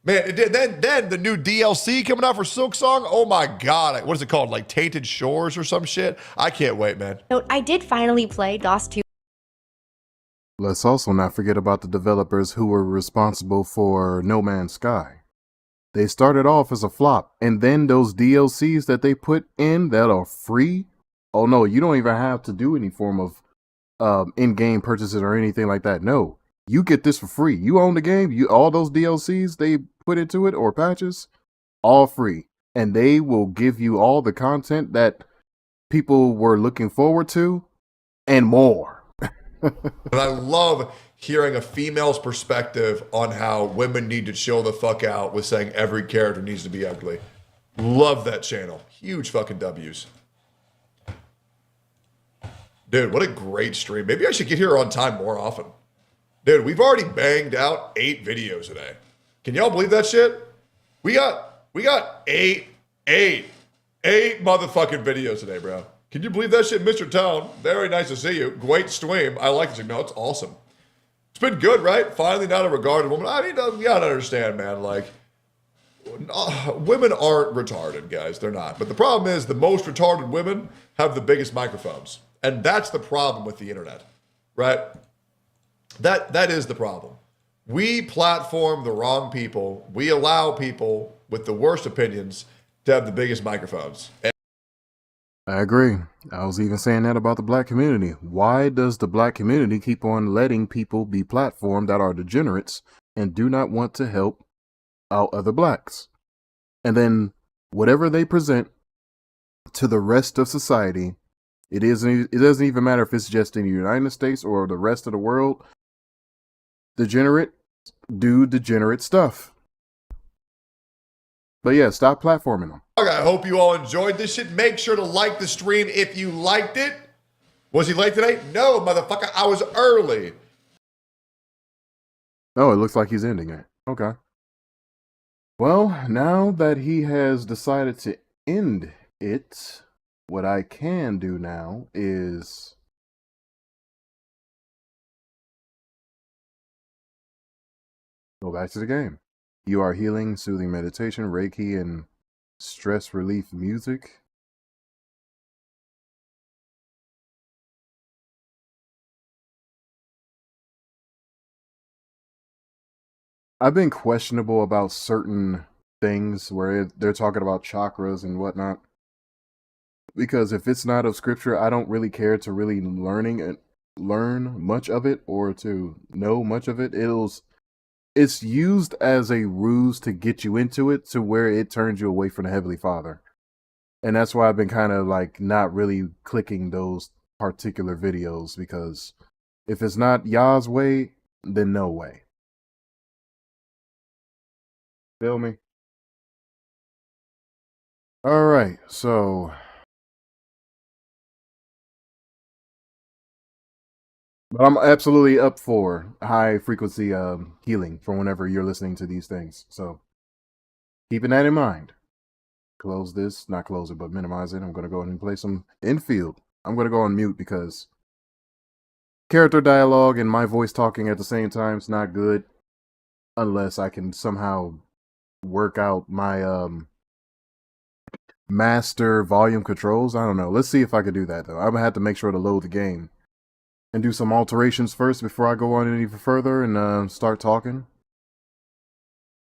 Man, then the new DLC coming out for Silksong, oh my god, what is it called? Like Tainted Shores or some shit? I can't wait, man. Note, I did finally play DOS 2. Let's also not forget about the developers who were responsible for No Man's Sky. They started off as a flop, and then those DLCs that they put in that are free, oh no, you don't even have to do any form of in-game purchases or anything like that. No, you get this for free. You own the game, all those DLCs they put into it or patches, all free. And they will give you all the content that people were looking forward to and more. And I love hearing a female's perspective on how women need to chill the fuck out with saying every character needs to be ugly. Love that channel. Huge fucking W's. Dude, what a great stream. Maybe I should get here on time more often. Dude, we've already banged out 8 videos today. Can y'all believe that shit? We got 8 8 motherfucking videos today, bro. Can you believe that shit, Mr. Tone? Very nice to see you. Great stream. I like this. No, it's awesome. It's been good, right? Finally, not a regarded woman. I mean, you gotta understand, man. Like, women aren't retarded, guys. They're not. But the problem is the most retarded women have the biggest microphones. And that's the problem with the internet, right? That is the problem. We platform the wrong people. We allow people with the worst opinions to have the biggest microphones. I agree. I was even saying that about the black community. Why does the black community keep on letting people be platformed that are degenerates and do not want to help out other blacks? And then whatever they present to the rest of society, it doesn't even matter if it's just in the United States or the rest of the world. Degenerate do degenerate stuff. But yeah, stop platforming them. Okay, I hope you all enjoyed this shit. Make sure to like the stream if you liked it. Was he late today? No, motherfucker. I was early. Oh, it looks like he's ending it. Okay. Well, now that he has decided to end it, what I can do now is go back to the game. You are healing, soothing meditation, Reiki, and stress relief music. I've been questionable about certain things where they're talking about chakras and whatnot. Because if it's not of scripture, I don't really care to really learn much of it or to know much of it. It's used as a ruse to get you into it to where it turns you away from the Heavenly Father. And that's why I've been kind of like not really clicking those particular videos, because if it's not Yah's way, then no way. Feel me? All right, so but I'm absolutely up for high frequency healing for whenever you're listening to these things. So keeping that in mind, close this, not close it, but minimize it. I'm going to go ahead and play some infield. I'm going to go on mute because character dialogue and my voice talking at the same time is not good unless I can somehow work out my master volume controls. I don't know. Let's see if I can do that though. I'm going to have to make sure to load the game and do some alterations first before I go on any further and start talking.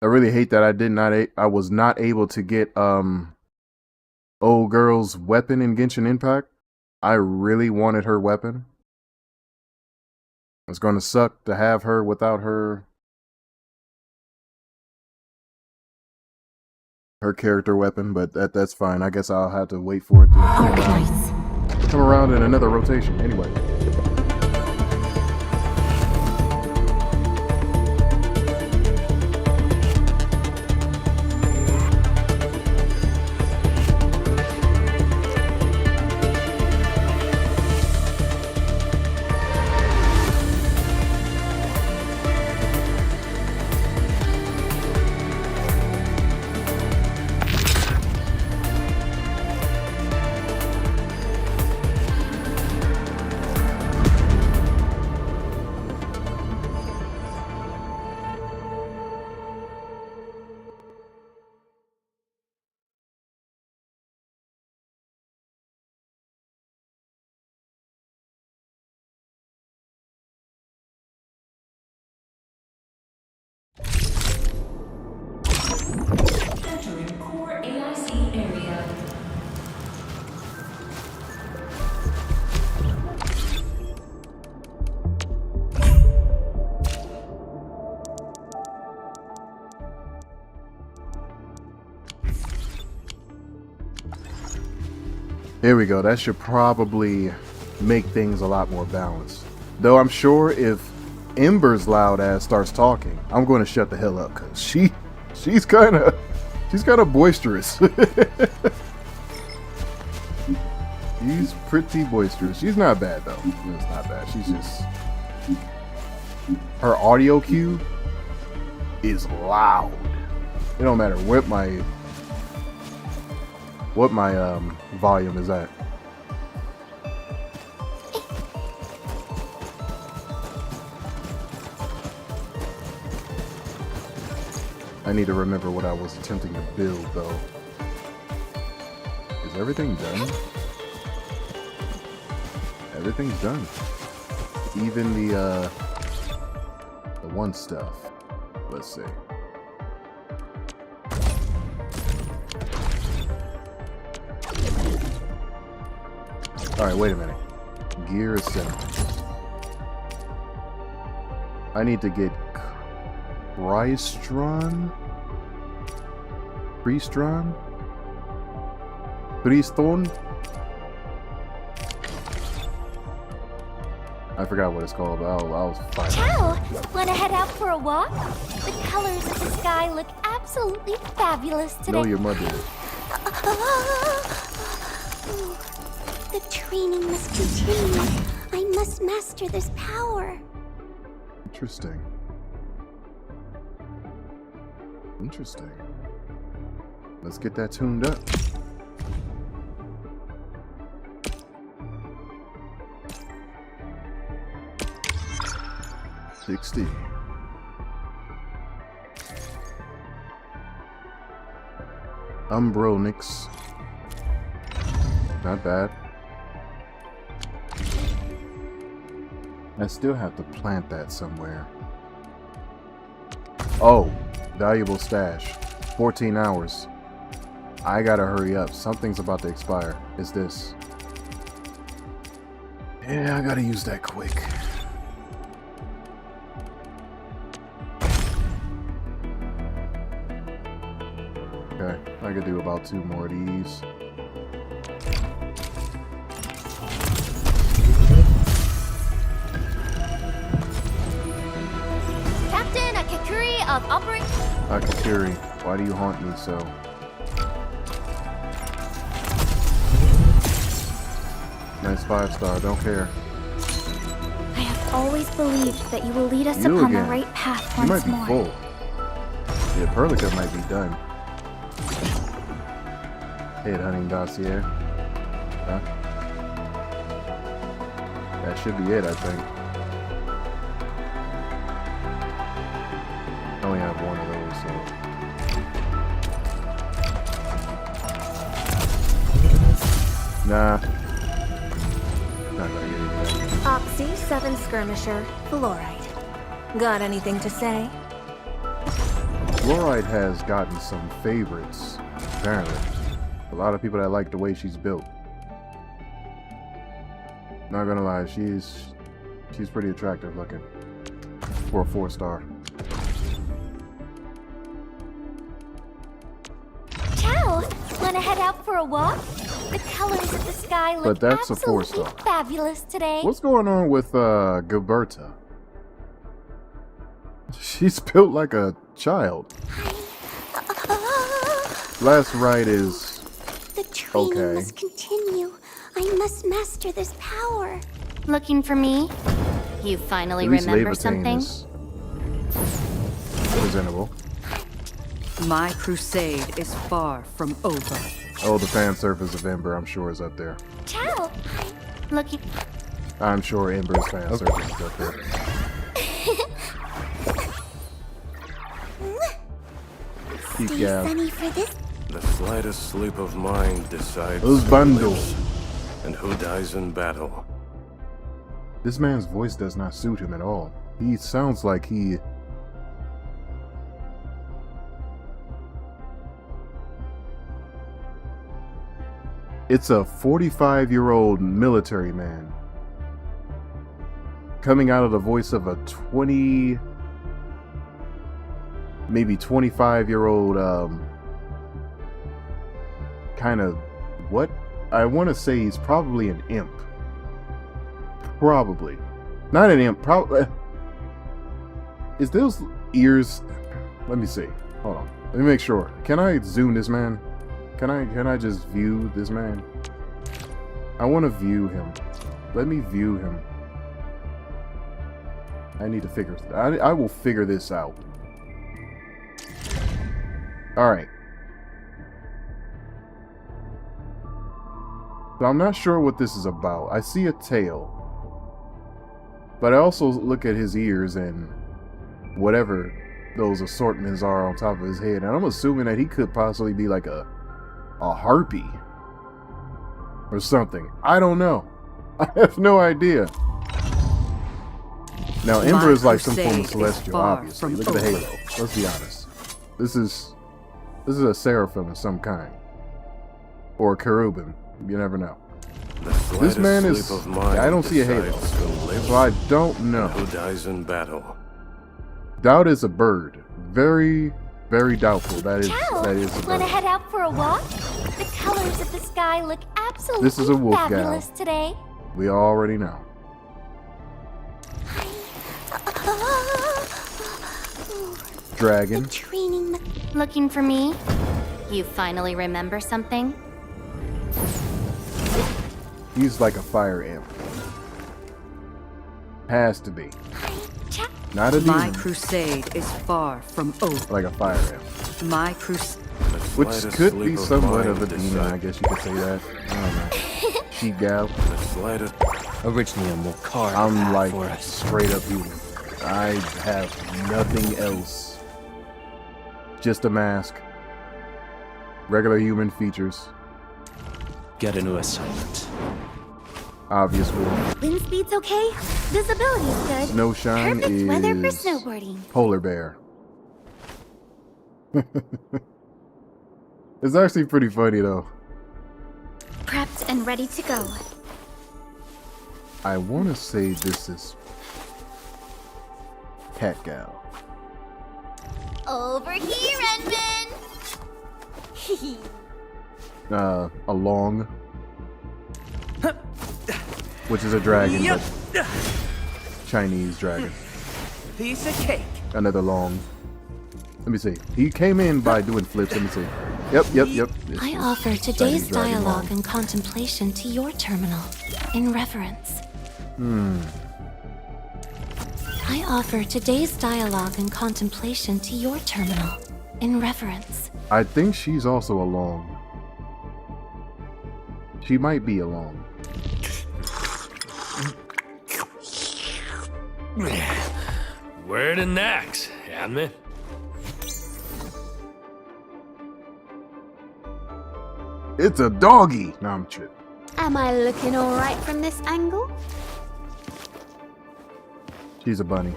I really hate that I was not able to get old girl's weapon in Genshin Impact. I really wanted her weapon. It's going to suck to have her without her character weapon, but that's fine. I guess I'll have to wait for it to come around in another rotation. Anyway. Entering core AIC area. Here we go. That should probably make things a lot more balanced. Though I'm sure if Ember's loud ass starts talking, I'm going to shut the hell up because she's kind of boisterous. She's pretty boisterous. She's not bad though. It's not bad. She's just, her audio cue is loud. It don't matter what what my volume is at. I need to remember what I was attempting to build, though. Is everything done? Everything's done. Even the one stuff. Let's see. Alright, wait a minute. Gear assembly. I need to get Priston? I forgot what it's called, but I'll find it. Ciao! Wanna head out for a walk? The colors of the sky look absolutely fabulous today. Know your mother. The training must continue. I must master this power. Interesting. Interesting. Let's get that tuned up. $60. Umbronix. Not bad. I still have to plant that somewhere. Oh, valuable stash. 14 hours. I gotta hurry up. Something's about to expire. Is this? Yeah, I gotta use that quick. Okay, I could do about 2 more of these. Captain Akakuri of Operation... Akakuri, why do you haunt me so? Nice 5-star, don't care. I have always believed that you will lead us You upon the again. right path You once might be more. full. Yeah, Perlica might be done. Head hunting dossier. Huh? That should be it, I think. I only have one of those, so. Nah. Not gonna get anything. Oxy 7 Skirmisher, Fluorite. Got anything to say? Fluorite has gotten some favorites, apparently. A lot of people that like the way she's built. Not gonna lie, she's pretty attractive looking. For a 4-star. Ciao! Wanna head out for a walk? The colors of the sky look But that's a absolutely 4-star. fabulous today. What's going on with Gilberta? She's built like a child. Last ride is The training okay. must continue. I must master this power. Looking for me? You finally At least remember Levitain something? is presentable. My crusade is far from over. Oh, the fan surface of Ember, I'm sure, is up there. Ciao! Looking... I'm sure Ember's fan surface is up there. Keep Stay gab. sunny for this. The slightest sleep of mind decides Who's who Bundle? lives and who dies in battle. This man's voice does not suit him at all. He sounds like he... It's a 45-year-old military man coming out of the voice of a 20... maybe 25-year-old, kind of... what? I want to say he's probably an imp. Probably. Not an imp, probably... Is those ears... Let me see. Hold on. Let me make sure. Can I zoom this man? Can I just view this man? I want to view him. Let me view him. I need to figure... I will figure this out. Alright. So I'm not sure what this is about. I see a tail. But I also look at his ears and whatever those assortments are on top of his head. And I'm assuming that he could possibly be like a harpy or something. I don't know. I have no idea. Now, Ember is like some form of celestial, obviously. Look at the halo. Let's be honest. This is a seraphim of some kind. Or a cherubim. You never know. This man is... I don't see a halo. So I don't know. Who dies in battle? Doubt is a bird. Very, very doubtful. That is a bird. Wanna head out for a walk? The colors of the sky look absolutely This is a wolf fabulous gal. today. We already know. Dragon. The training. Looking for me? You finally remember something? He's like a fire imp. Has to be. Not a My demon. crusade is far from over. Like a fire imp. My crusade. Which could be somewhat of a demon, I guess you could say that. I don't know. She gal. The slightest. Originally a Mokar. I'm like straight up human. I have nothing else. Just a mask. Regular human features. Get a new assignment. Obvious wolf. Wind speed's okay. Visibility's good. Snow shine Perfect weather for is snowboarding. polar bear. It's actually pretty funny though. Prepped and ready to go. I want to say this is cat gal. Over here, Edmund. A long, which is a dragon, but Chinese dragon. Piece of cake. Another long. Let me see. He came in by doing flips. Let me see. Yep. This I is offer today's Chinese dragon dialogue long. and contemplation to your terminal in reverence. I offer today's dialogue and contemplation to your terminal in reverence. I think she's also a long. She might be a long. Word and axe, Admin. It's a doggy. No, I'm tripping. Am I looking all right from this angle? She's a bunny.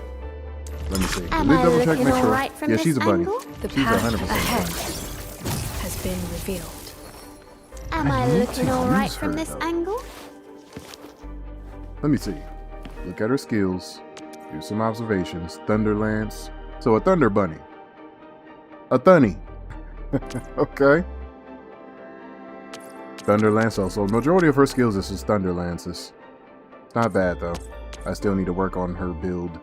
Let me see. Am Let me I double check, looking make all sure. right from Yeah, this she's a bunny. angle? The She's path 100% ahead a bunny. has been revealed. Am I need looking to all right use from her, this though. angle? Let me see. Look at her skills. Do some observations. Thunderlance. So a thunder bunny. A thunny. Okay. Thunderlance also. Majority of her skills is just Thunderlances. It's not bad though. I still need to work on her build.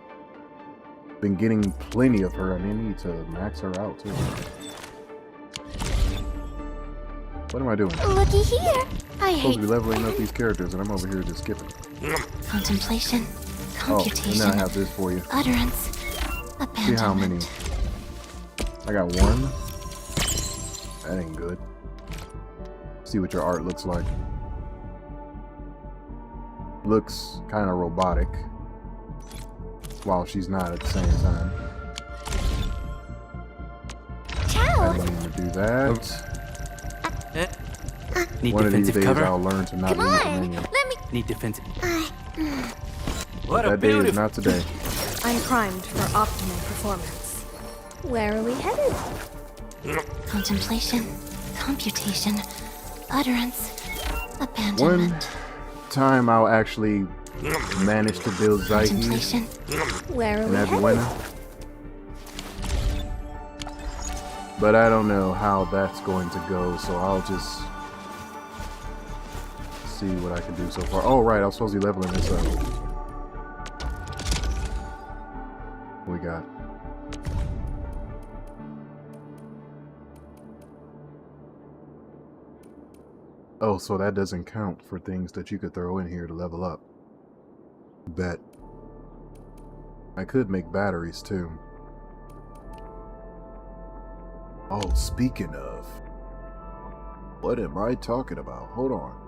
Been getting plenty of her. I need to max her out too. What am I doing? Looky here. I I'm supposed hate to be leveling up these characters and I'm over here just skipping. contemplation, Oh, and computation, then I have this for you. utterance, See how many. abandonment. I got one. That ain't good. See what your art looks like. Looks kind of robotic. While she's not at the same time. I Child, didn't mean to do that. Need One of these defensive days cover. I'll learn to not come use the on. minion. Let me. Need defensive. What a That day is beautiful. not today. I'm primed for optimal performance. Where are we headed? Contemplation, computation, utterance, One abandonment. time I'll actually manage to build Zaihi Contemplation. Where are and we that's headed? winner. But I don't know how that's going to go, so I'll just see what I can do so far. Oh, right, I was supposed to be leveling this up. What we got? Oh, so that doesn't count for things that you could throw in here to level up. Bet. I could make batteries too. Oh, speaking of. What am I talking about? Hold on.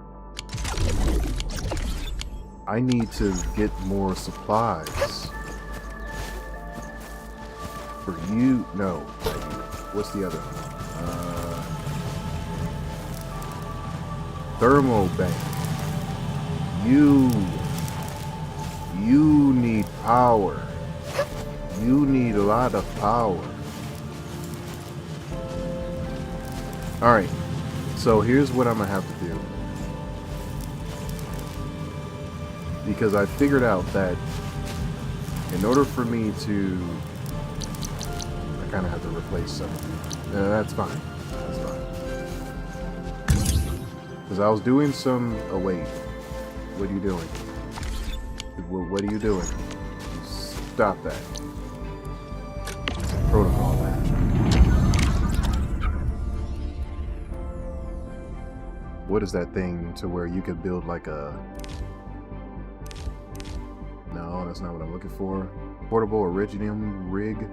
I need to get more supplies. For you, no. What's the other one? Thermal bank. You need power. You need a lot of power. Alright, so here's what I'm gonna have to do. Because I figured out that in order for me to... I kind of have to replace some. That's fine. That's fine. Because I was doing some... Oh, wait. What are you doing? What are you doing? Stop that. Protocol that. What is that thing to where you could build like a... No, that's not what I'm looking for. Portable Iridium rig?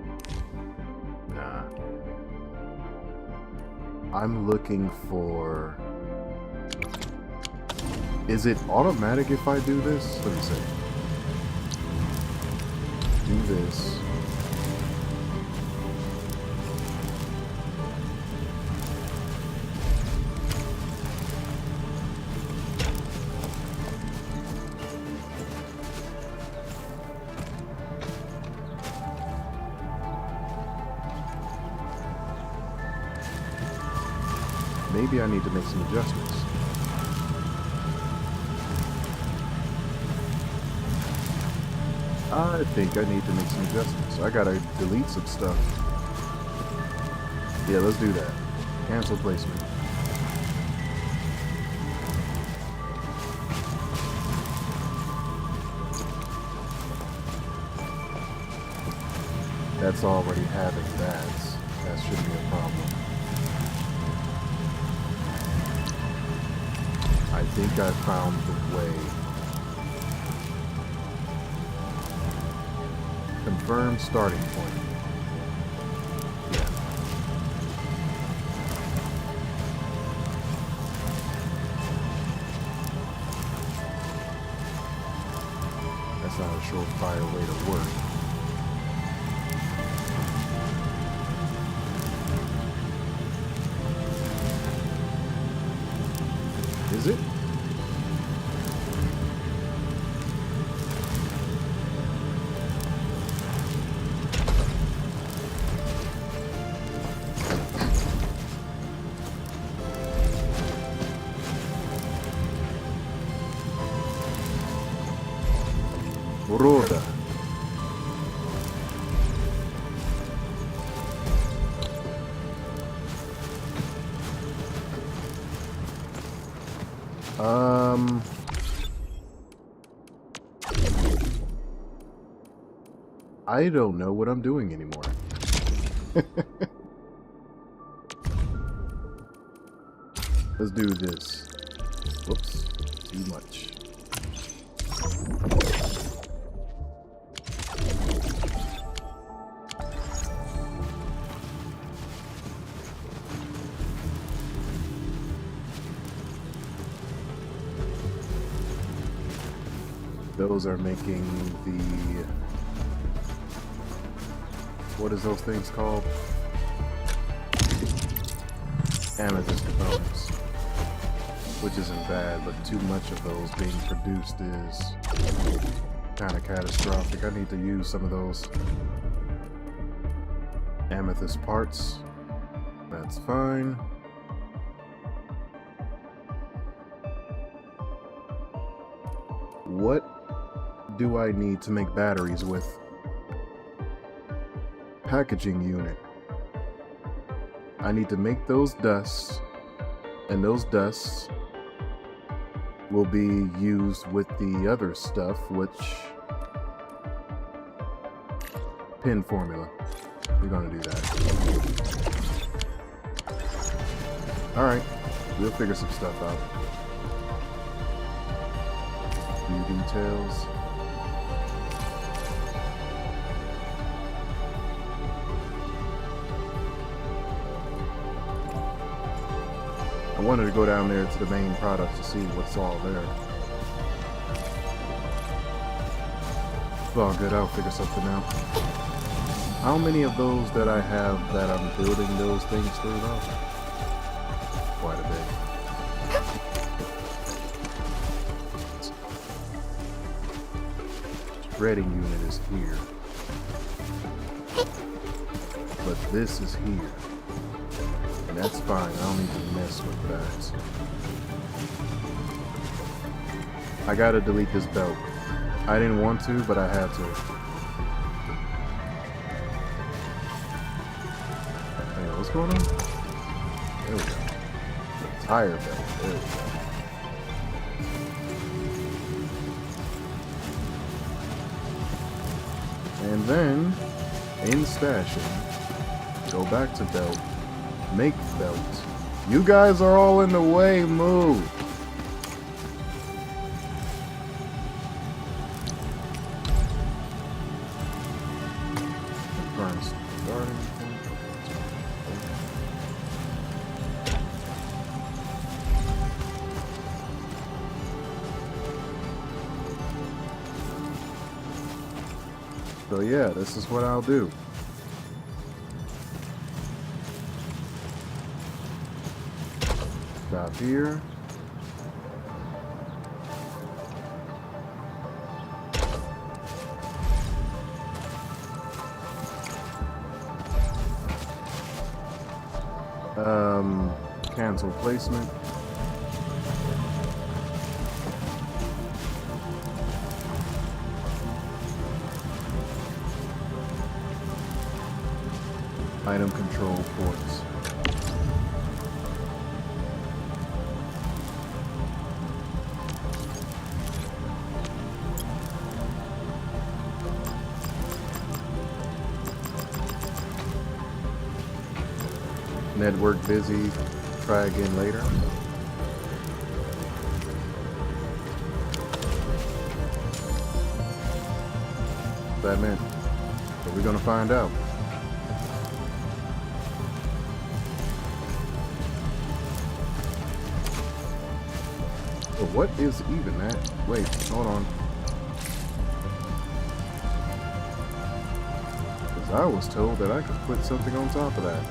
Nah. I'm looking for... Is it automatic if I do this? Let me see. Do this. Maybe I need to make some adjustments. I think I need to make some adjustments. I gotta delete some stuff. Yeah, let's do that. Cancel placement. That's already having that. That shouldn't be a problem. I think I found the way. Confirm starting point. Yeah. That's not a surefire way to work. Is it? Roda. I don't know what I'm doing anymore. Let's do this. Whoops, too much. Those are making the... What is those things called? Amethyst components. Which isn't bad, but too much of those being produced is kind of catastrophic. I need to use some of those amethyst parts. That's fine. What do I need to make batteries with? Packaging unit. I need to make those dusts, and those dusts will be used with the other stuff, which... Pin formula. We're gonna do that. Alright, we'll figure some stuff out. Few details. I wanted to go down there to the main products to see what's all there. It's all good, I'll figure something out. How many of those that I have that I'm building those things through though? Quite a bit. Shredding unit is here. But this is here. And that's fine, I don't need to mess with that. I gotta delete this belt. I didn't want to, but I had to. Hey, what's going on? There we go. Tire belt. There we go. And then, in stashing, go back to belt, make belt. You guys are all in the way, move! So yeah, this is what I'll do. Stop here. Cancel placement. Item control ports. Network busy. Try again later. That meant. But we're gonna find out. But what is even that? Wait, hold on. Because I was told that I could put something on top of that.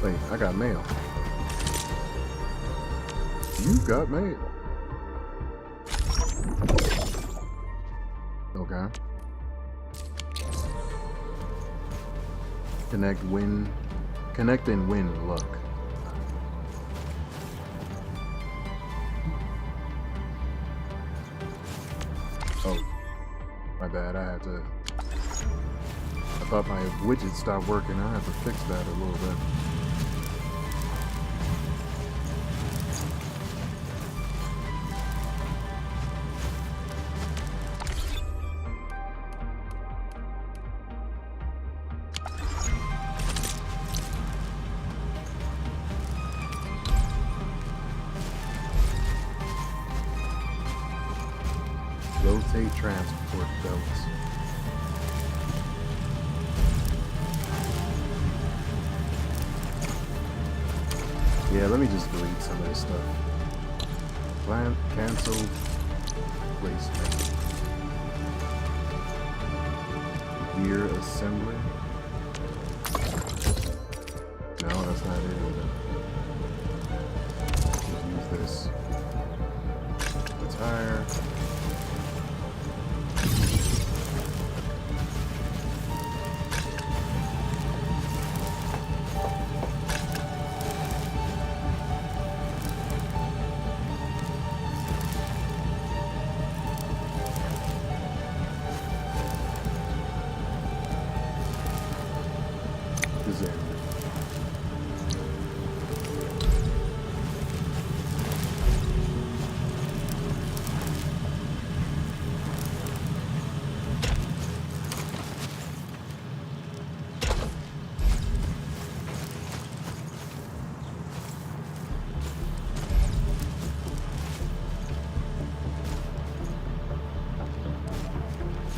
Wait, I got mail. You got mail. Okay. Connect and win luck. Oh, my bad. I thought my widget stopped working. I have to fix that a little bit. Rotate transport belts. Yeah, let me just delete some of this stuff. Plant, cancel, placement. Gear assembly. No, that's not it either. Just use this. Tire.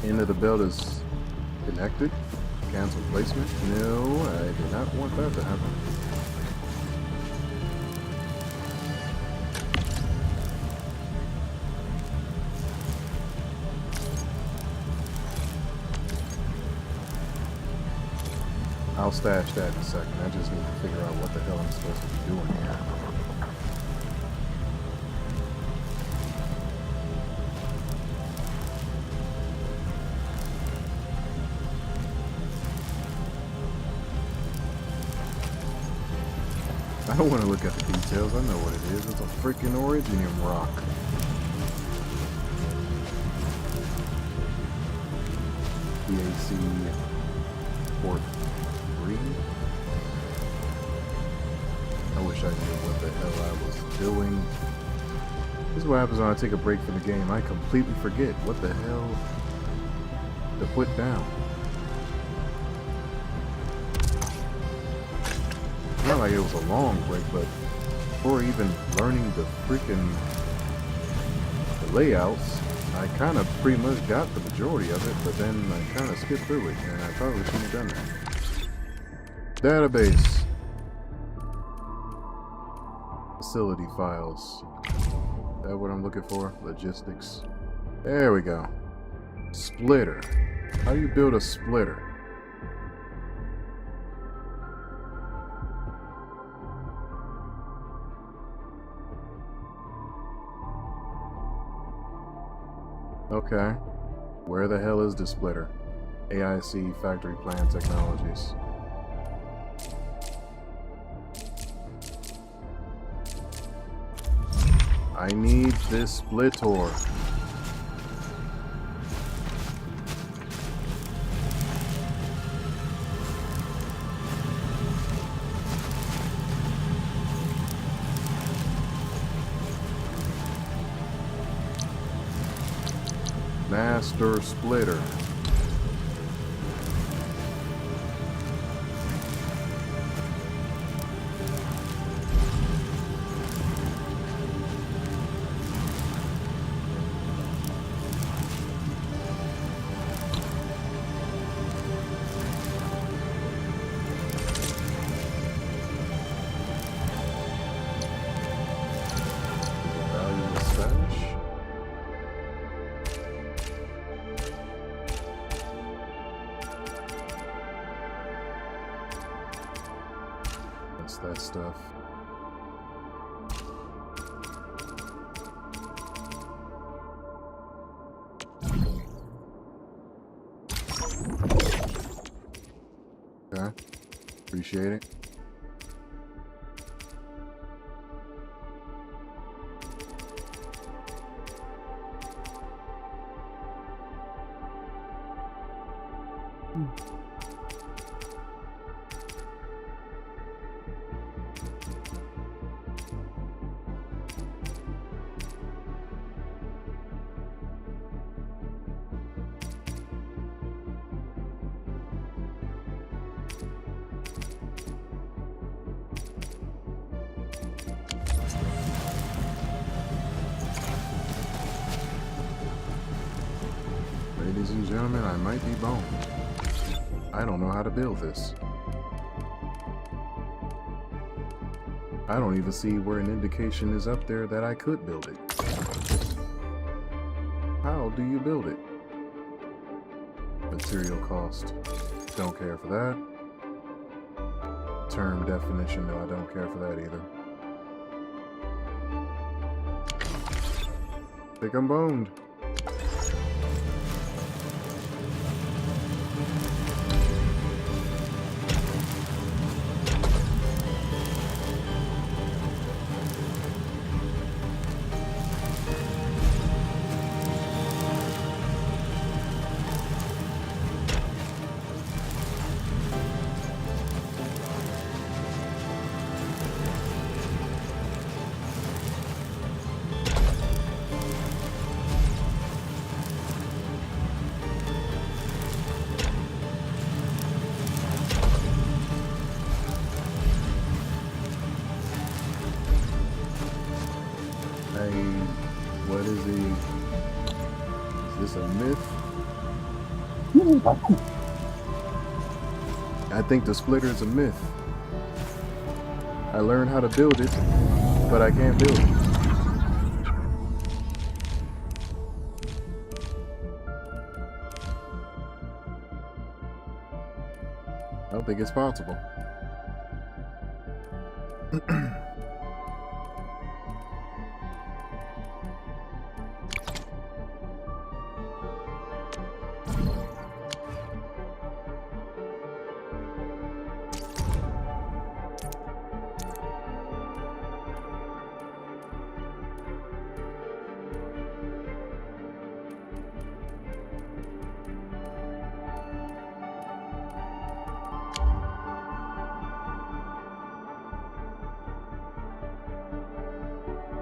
End of the belt is connected. Cancel placement. No, I do not want that to happen. I'll stash that in a second. I just need to figure out what the hell I'm supposed to be doing here. I don't want to look at the details. I know what it is. It's a freaking originium rock. PAC 43. I wish I knew what the hell I was doing. This is what happens when I take a break from the game. I completely forget what the hell to put down. Not like it was a long break, but before even learning the freaking layouts, I kind of pretty much got the majority of it, but then I kind of skipped through it, and I probably shouldn't have done that. Database. Facility files. Is that what I'm looking for? Logistics. There we go. Splitter. How do you build a splitter? Okay. Where the hell is the splitter? AIC Factory Plan Technologies. I need this splitter. Master splitter. That stuff. Okay. Appreciate it. Ladies and gentlemen, I might be boned. I don't know how to build this. I don't even see where an indication is up there that I could build it. How do you build it? Material cost. Don't care for that. Term definition. No, I don't care for that either. Think I'm boned. What is he? Is this a myth? I think the splitter is a myth. I learned how to build it, but I can't build it. don't think it's possible.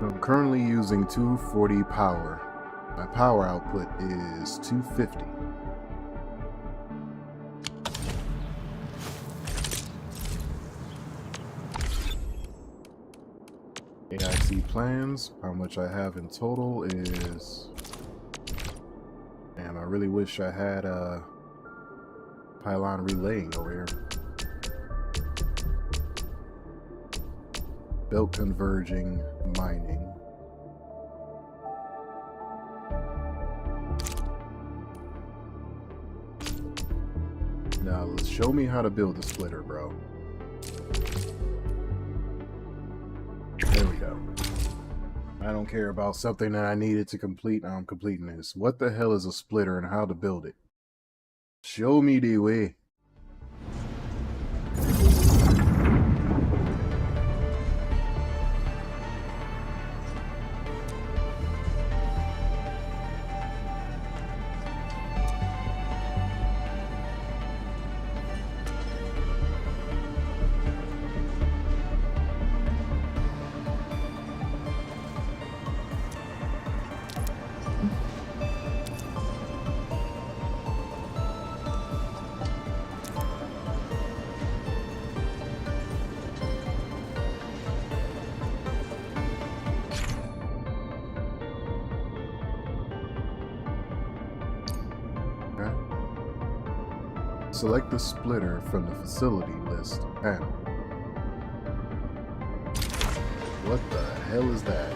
I'm currently using 240 power. My power output is 250. AIC plans, how much I have in total is... Damn, I really wish I had a pylon relaying over here. Belt converging, mining. Now, show me how to build a splitter, bro. There we go. I don't care about something that I needed to complete. Now I'm completing this. What the hell is a splitter and how to build it? Show me the way. Select the splitter from the facility list panel. What the hell is that?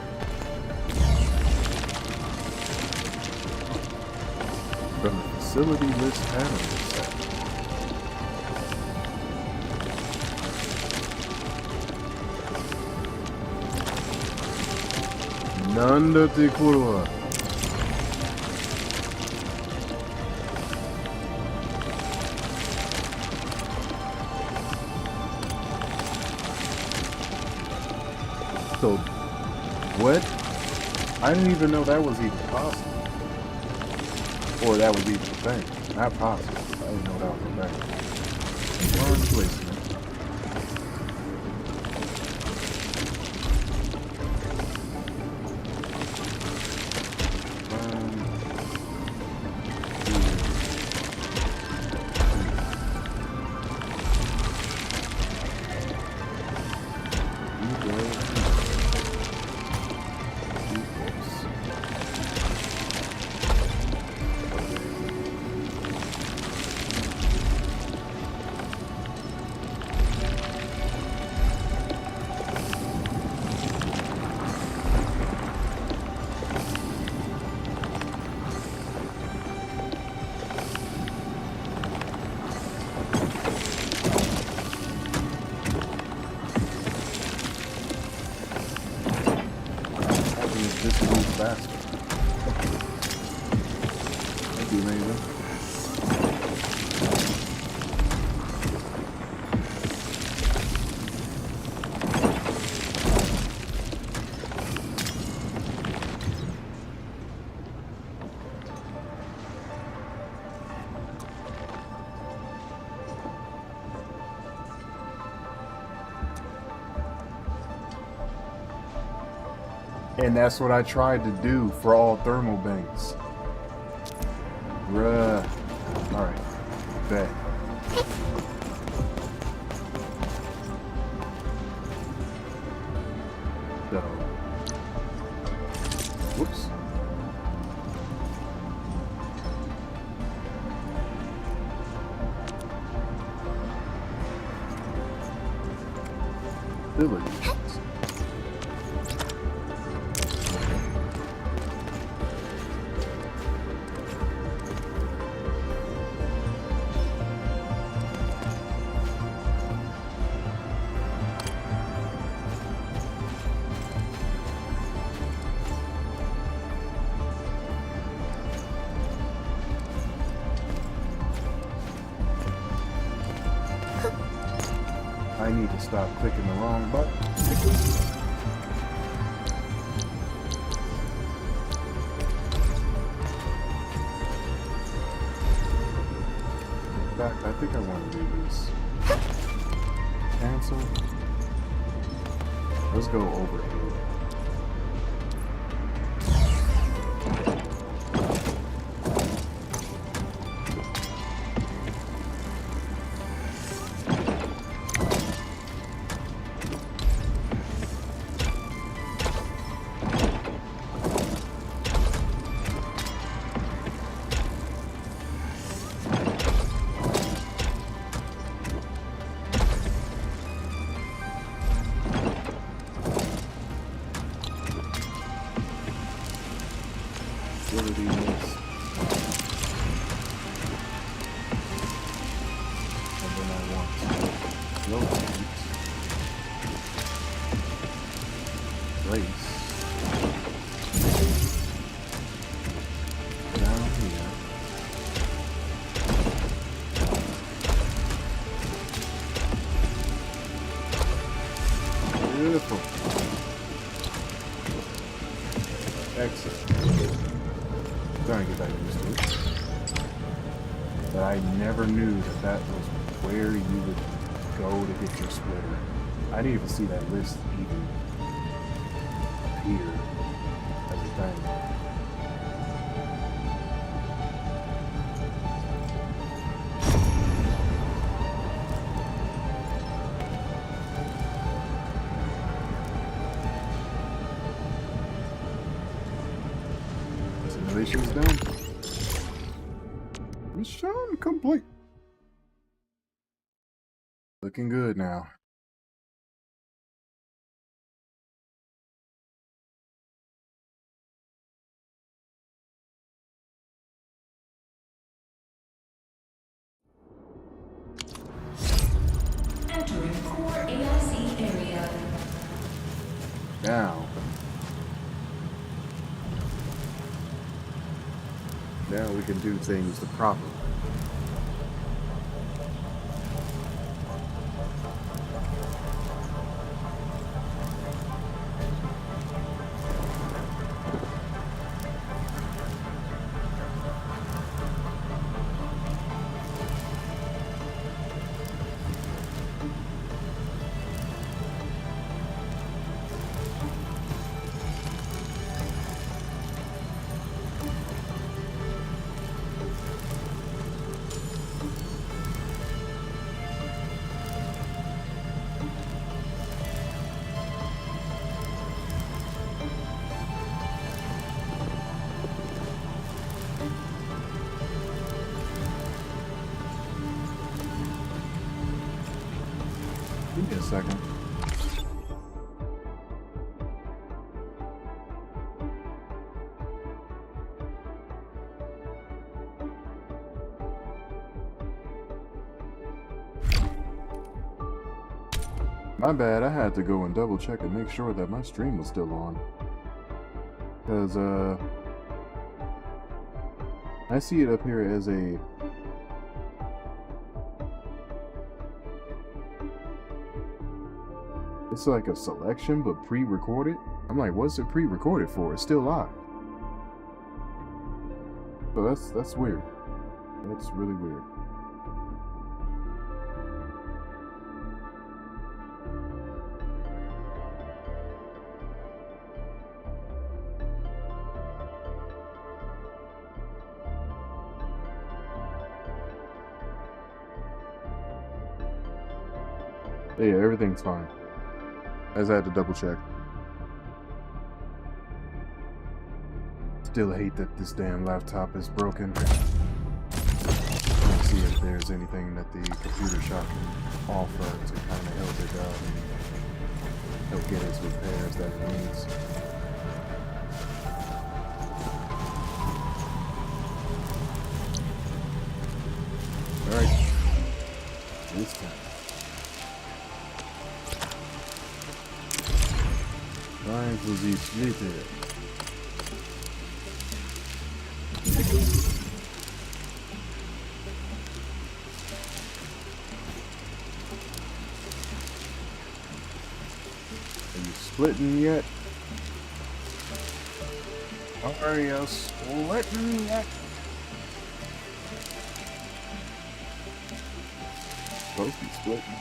From the facility list panel, it said. Nanda te kurwa. So, what? I didn't even know that was even possible. Or that was even a thing. Not possible. I didn't know that was a thing. Wrong placement. Faster. That'd be amazing. And that's what I tried to do for all thermal banks. Bruh. Alright. Bet. So. Whoops. Ability. I need to stop clicking the wrong button. In fact, I think I want to do this. Cancel. Let's go over here. Beautiful. Excellent. Trying to get back used to it. But I never knew that that was where you would go to get your splitter. I didn't even see that list even appear as a thing. Simulation's done. Mission complete. Looking good now. Entering core AIC area. Now we can do things the proper way. Give me a second. My bad, I had to go and double check and make sure that my stream was still on. Because, I see it up here as a... It's like a selection, but pre-recorded. I'm like, what's it pre-recorded for? It's still live. So that's weird. That's really weird. Yeah, everything's fine. I just had to double check. Still hate that this damn laptop is broken. Let's see if there's anything that the computer shop can offer to kind of help it help get its repairs that it needs. Alright. This time. Time for the splitter. splitting yet? Are you splitting yet? Supposed to be splitting.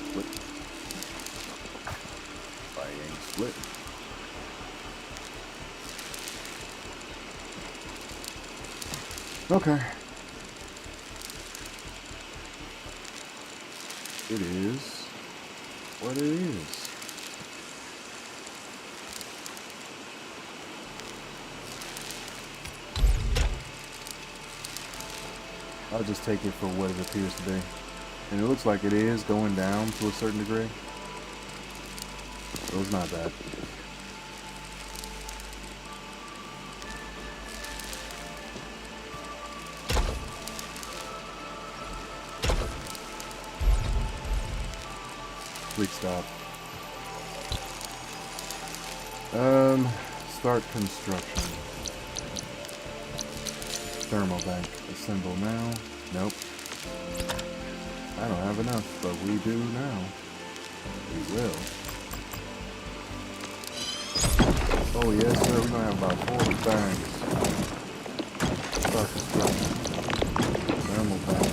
Split. I ain't split. Okay. It is what it is. I'll just take it for what it appears to be. And it looks like it is going down to a certain degree. So it's not bad. Please stop. Start construction. Thermal bank. Assemble now. Nope. I don't have enough, but we do now. We will. Oh yes, sir. We're gonna have about 40 banks. Start construction. Thermal bank.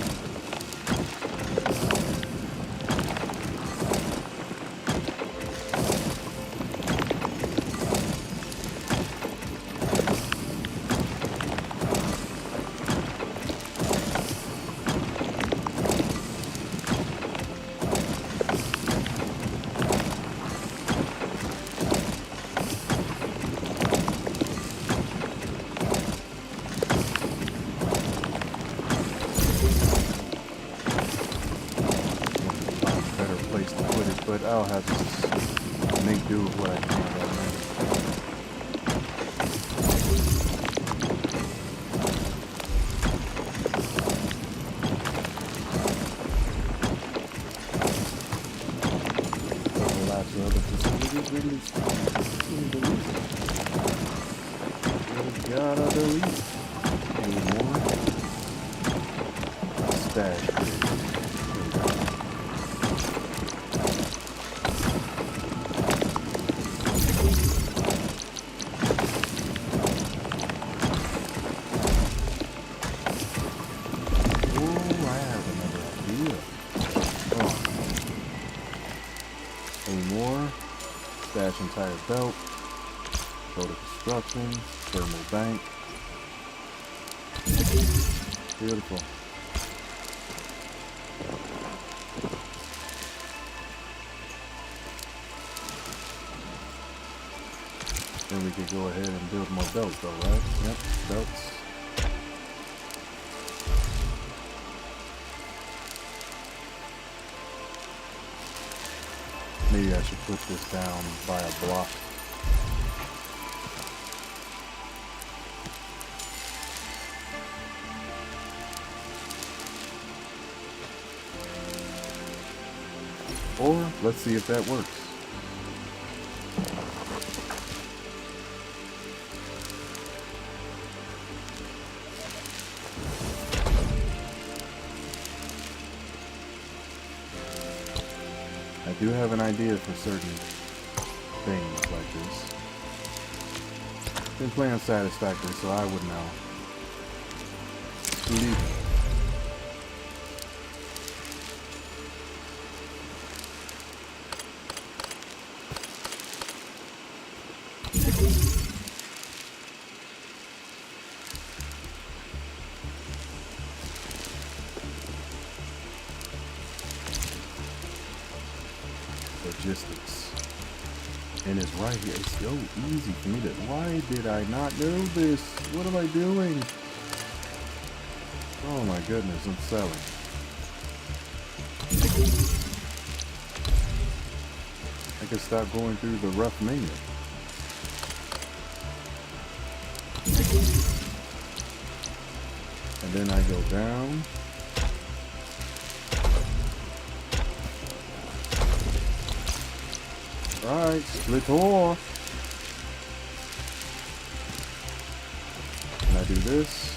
But I'll have to just make do with what I can right now. Overlaps with other facilities, release. We gotta delete. Any more? Stash. Stash entire belt. Go to construction. Thermal bank. Beautiful. Then we could go ahead and build more belts, though, right? Yep, belts. Maybe I should put this down by a block. Or let's see if that works. I do have an idea for certain things like this. Been playing Satisfactory, so I would know. Sleep. Logistics. And it's right here. It's so easy for me to... Why did I not do this? What am I doing? Oh my goodness, I'm selling. I can stop going through the rough menu. And then I go down. Alright, split off. And I do this.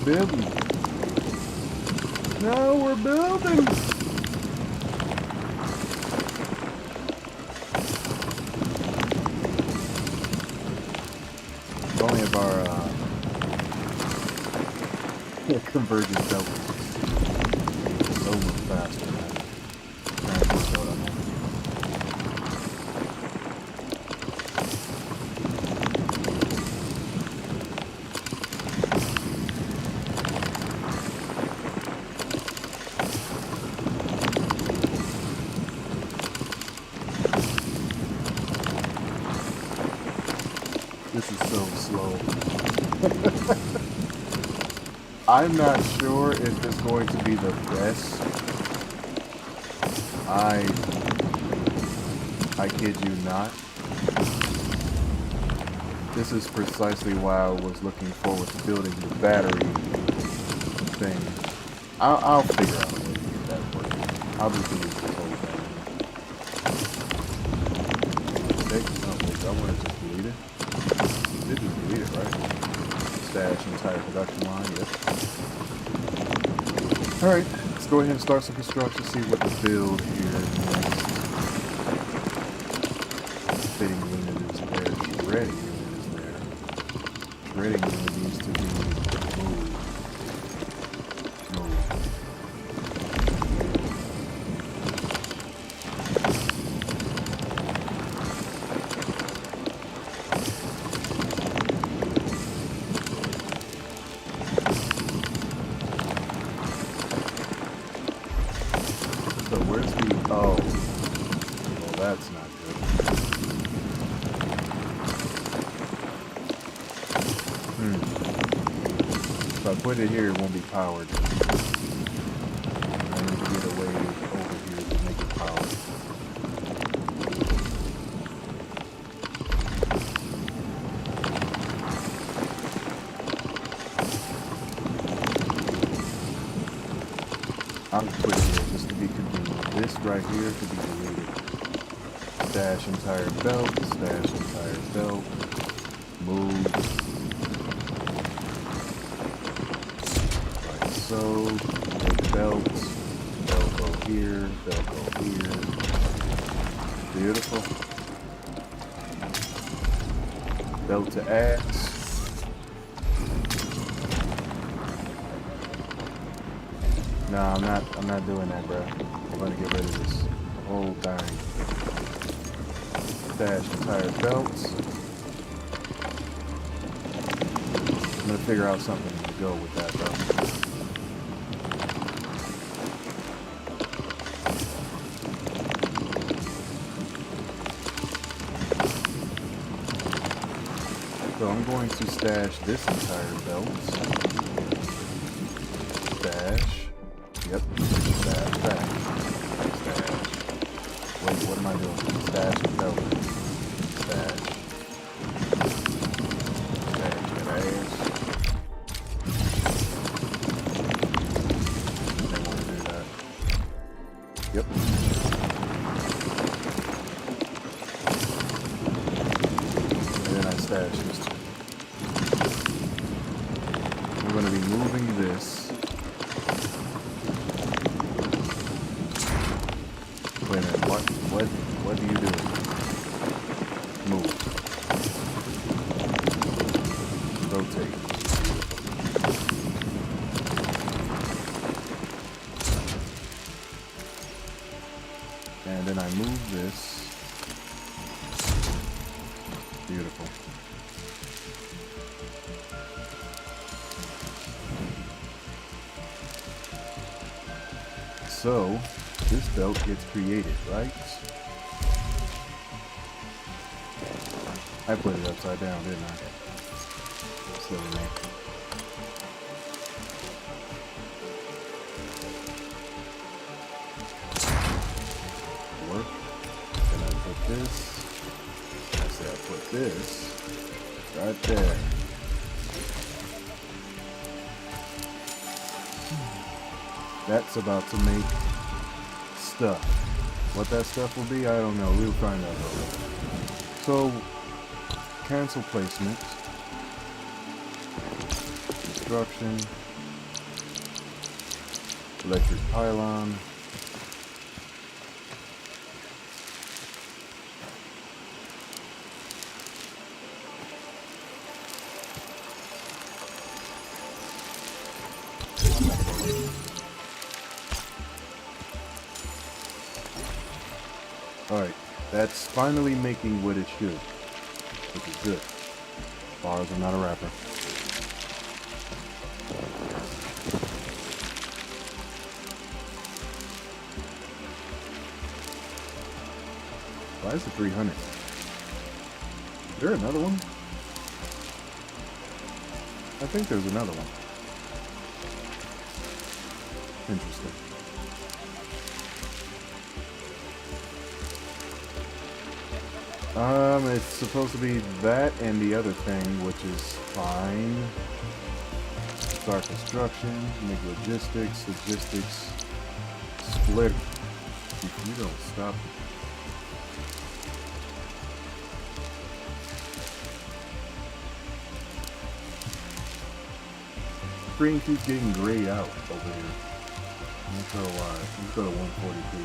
building. No, we're building. If only if our convergence belt was so much faster than transport belt, I know. This is so slow. I'm not sure if it's going to be the best. I kid you not. This is precisely why I was looking forward to building the battery thing. I'll figure out a way to get that working. I'll just delete this whole thing. Okay, no, wait, I want to just delete it. Did just delete it, right? Stash entire production line, yep. Alright, let's go ahead and start some construction, see what the build here next. Fitting unit is there, shredding unit is there. Shredding unit needs to be moved. So where's the... Oh. Well, that's not good. If I put it here, it won't be powered. I need to get a way over here to make it powered. I'm putting it just to be convenient. This right here could be deleted. Stash entire belt, stash entire belt, move. Like so. Make belts. Belt go here, belt go here. Beautiful. Belt to axe. No, I'm not doing that, bro. I'm gonna get rid of this whole thing. Stash entire belts. I'm gonna figure out something to go with that, bro. So I'm going to stash this entire belt. Stash. Yep. Stash, stash. Stash. Wait, what am I doing? Stash and belt. Stash. Stash that ass. I want to do that. Yep. And then I stash this too. We're going to be moving this. Wait a minute, what do you do? Move. Rotate. And then I move this. Beautiful. So, this belt gets created, right? I put it upside down, didn't I? Silly me. Work. Then I put this. I say I put this right there. That's about to make stuff. What that stuff will be, I don't know. We'll find out later. So, cancel placement. Construction. Electric pylon. Alright, that's finally making what it should, which is good. As far as I'm not a rapper. Why is it 300? Is there another one? I think there's another one. Interesting. It's supposed to be that and the other thing, which is fine. Start construction, make logistics, split. If you don't stop. Screen keeps getting grayed out over here. I'm not sure why. Let's go to 142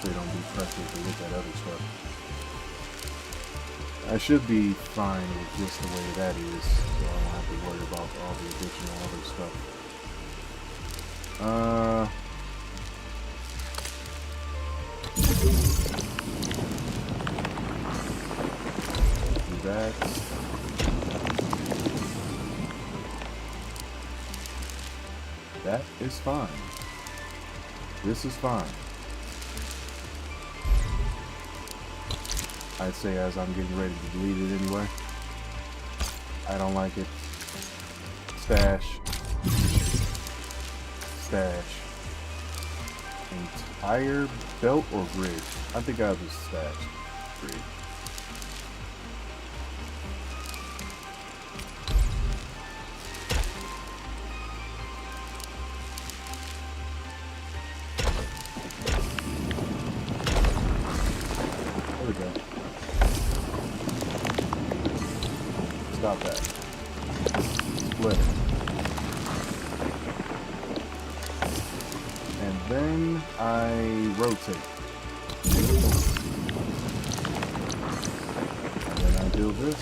so they don't be pressured to look at other stuff. I should be fine with just the way that is, so I don't have to worry about all the additional other stuff. Do that. That is fine. This is fine. I'd say as I'm getting ready to delete it anyway. I don't like it. Stash. Stash. Entire belt or bridge? I think I'll just stash. Bridge. There we go. Stop that. Split. And then I rotate. And then I do this.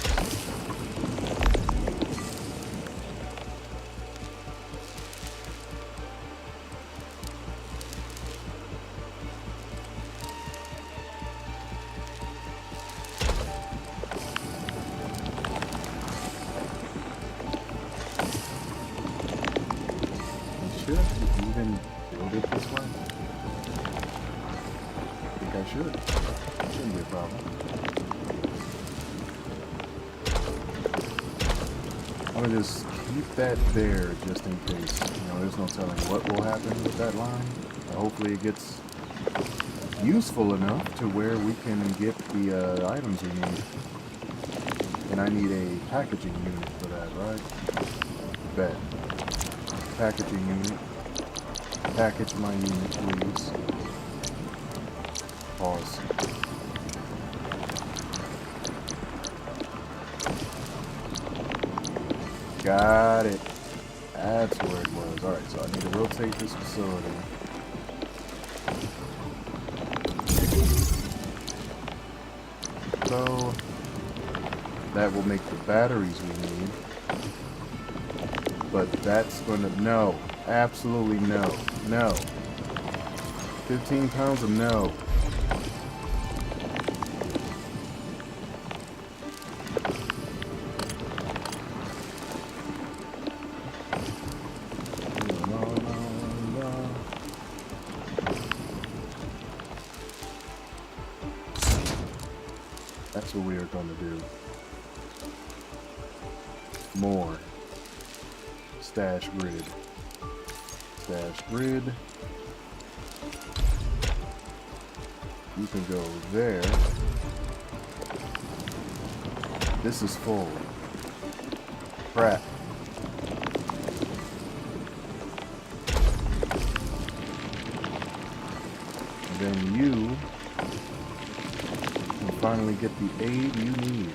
Should I even build it this way? I think I should. Shouldn't be a problem. I'm gonna just keep that there just in case. You know, there's no telling what will happen with that line. Hopefully it gets useful enough to where we can get the items we need. And I need a packaging unit for that, right? Bet. Packaging unit. Package my unit, please. Pause. Got it. That's where it was. Alright, so I need to rotate this facility. So that will make the batteries we need. But that's gonna, no, absolutely no, no. 15 pounds of no. That's what we are gonna do. More. Stash grid. Stash grid. You can go there. This is full. Crap. And then you will finally get the aid you need.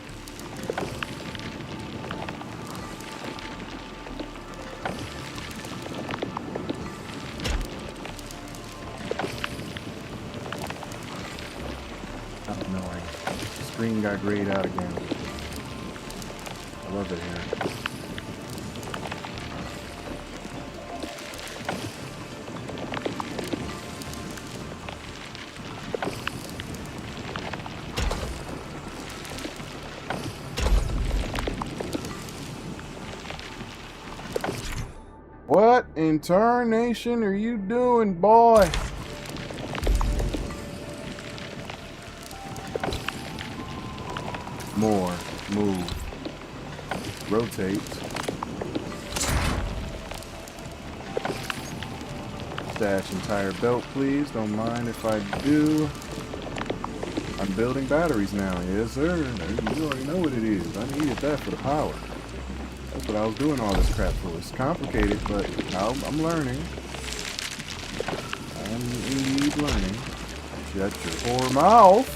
Screen got grayed out again. I love it here. What in tarnation are you doing, boy? More. Move. Rotate. Stash entire belt, please. Don't mind if I do. I'm building batteries now. Yes, sir. You already know what it is. I needed that for the power. That's what I was doing all this crap for. It's complicated, but I'm learning. I'm indeed learning. Shut your poor mouth.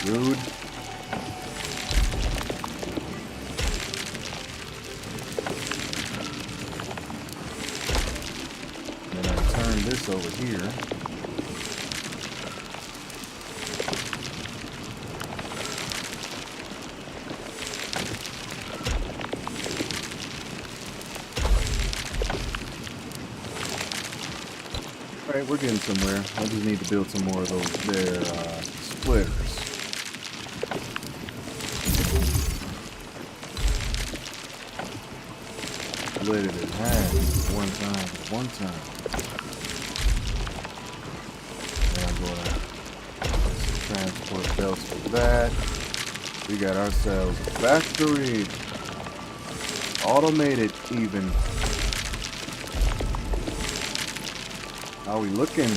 Rude. Then I turn this over here. Alright, we're getting somewhere. I just need to build some more of those there splitters. Split it in half one time. And I'm going to transport belts for that. We got ourselves a factory. Automated even. How are we looking?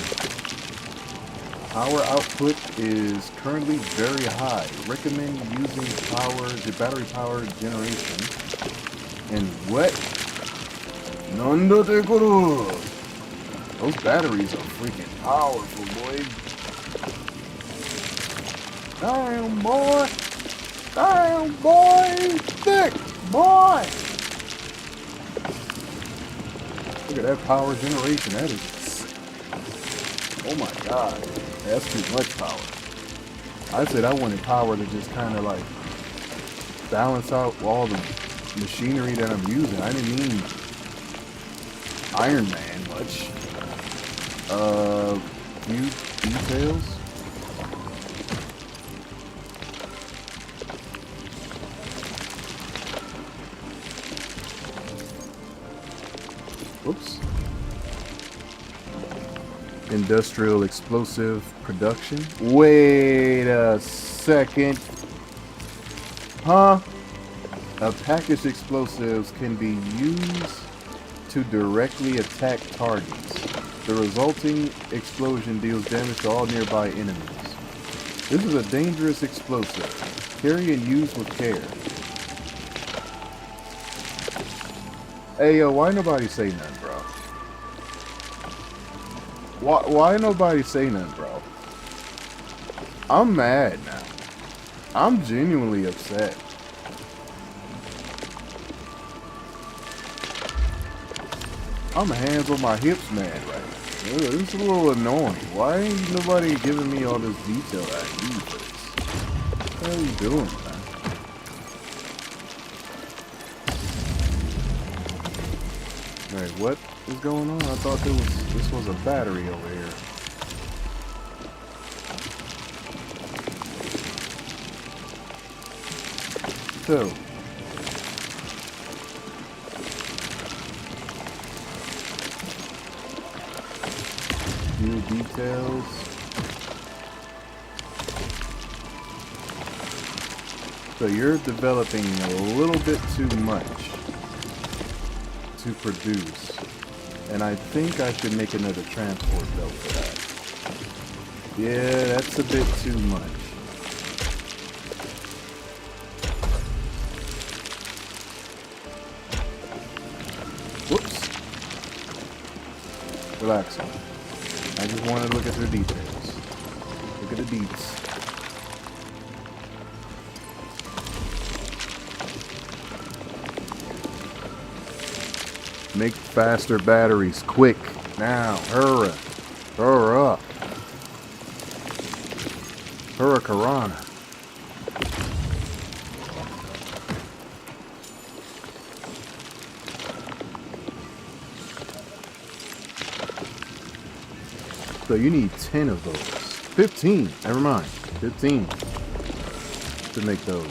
Power output is currently very high. Recommend using the battery power generation in wet. Nanda de Guru. Those batteries are freaking powerful, boy. Damn, boy. Damn, boy. Thick, boy. Look at that power generation. That is. Oh my god. That's too much power. I said I wanted power to just kind of like balance out all the machinery that I'm using. I didn't mean Iron Man much. Few details. Whoops. Industrial explosive production. Wait a second. Huh? Packaged explosives can be used to directly attack targets. The resulting explosion deals damage to all nearby enemies. This is a dangerous explosive. Carry and use with care. Hey, yo, why nobody say nothing, bro? Why nobody say nothing, bro? I'm mad now. I'm genuinely upset. I'm hands on my hips, man, right now. It's a little annoying. Why ain't nobody giving me all this detail that I need for this? What are you doing, man? Wait, what is going on? I thought this was a battery over here. So, few details. So you're developing a little bit too much to produce. And I think I should make another transport belt for that. Yeah, that's a bit too much. Whoops. Relax. I just want to look at the details. Look at the deets. Make faster batteries, quick. Now, hurry. Hurry up. Hurricanrana. So you need 10 of those. 15. Never mind. 15 to make those.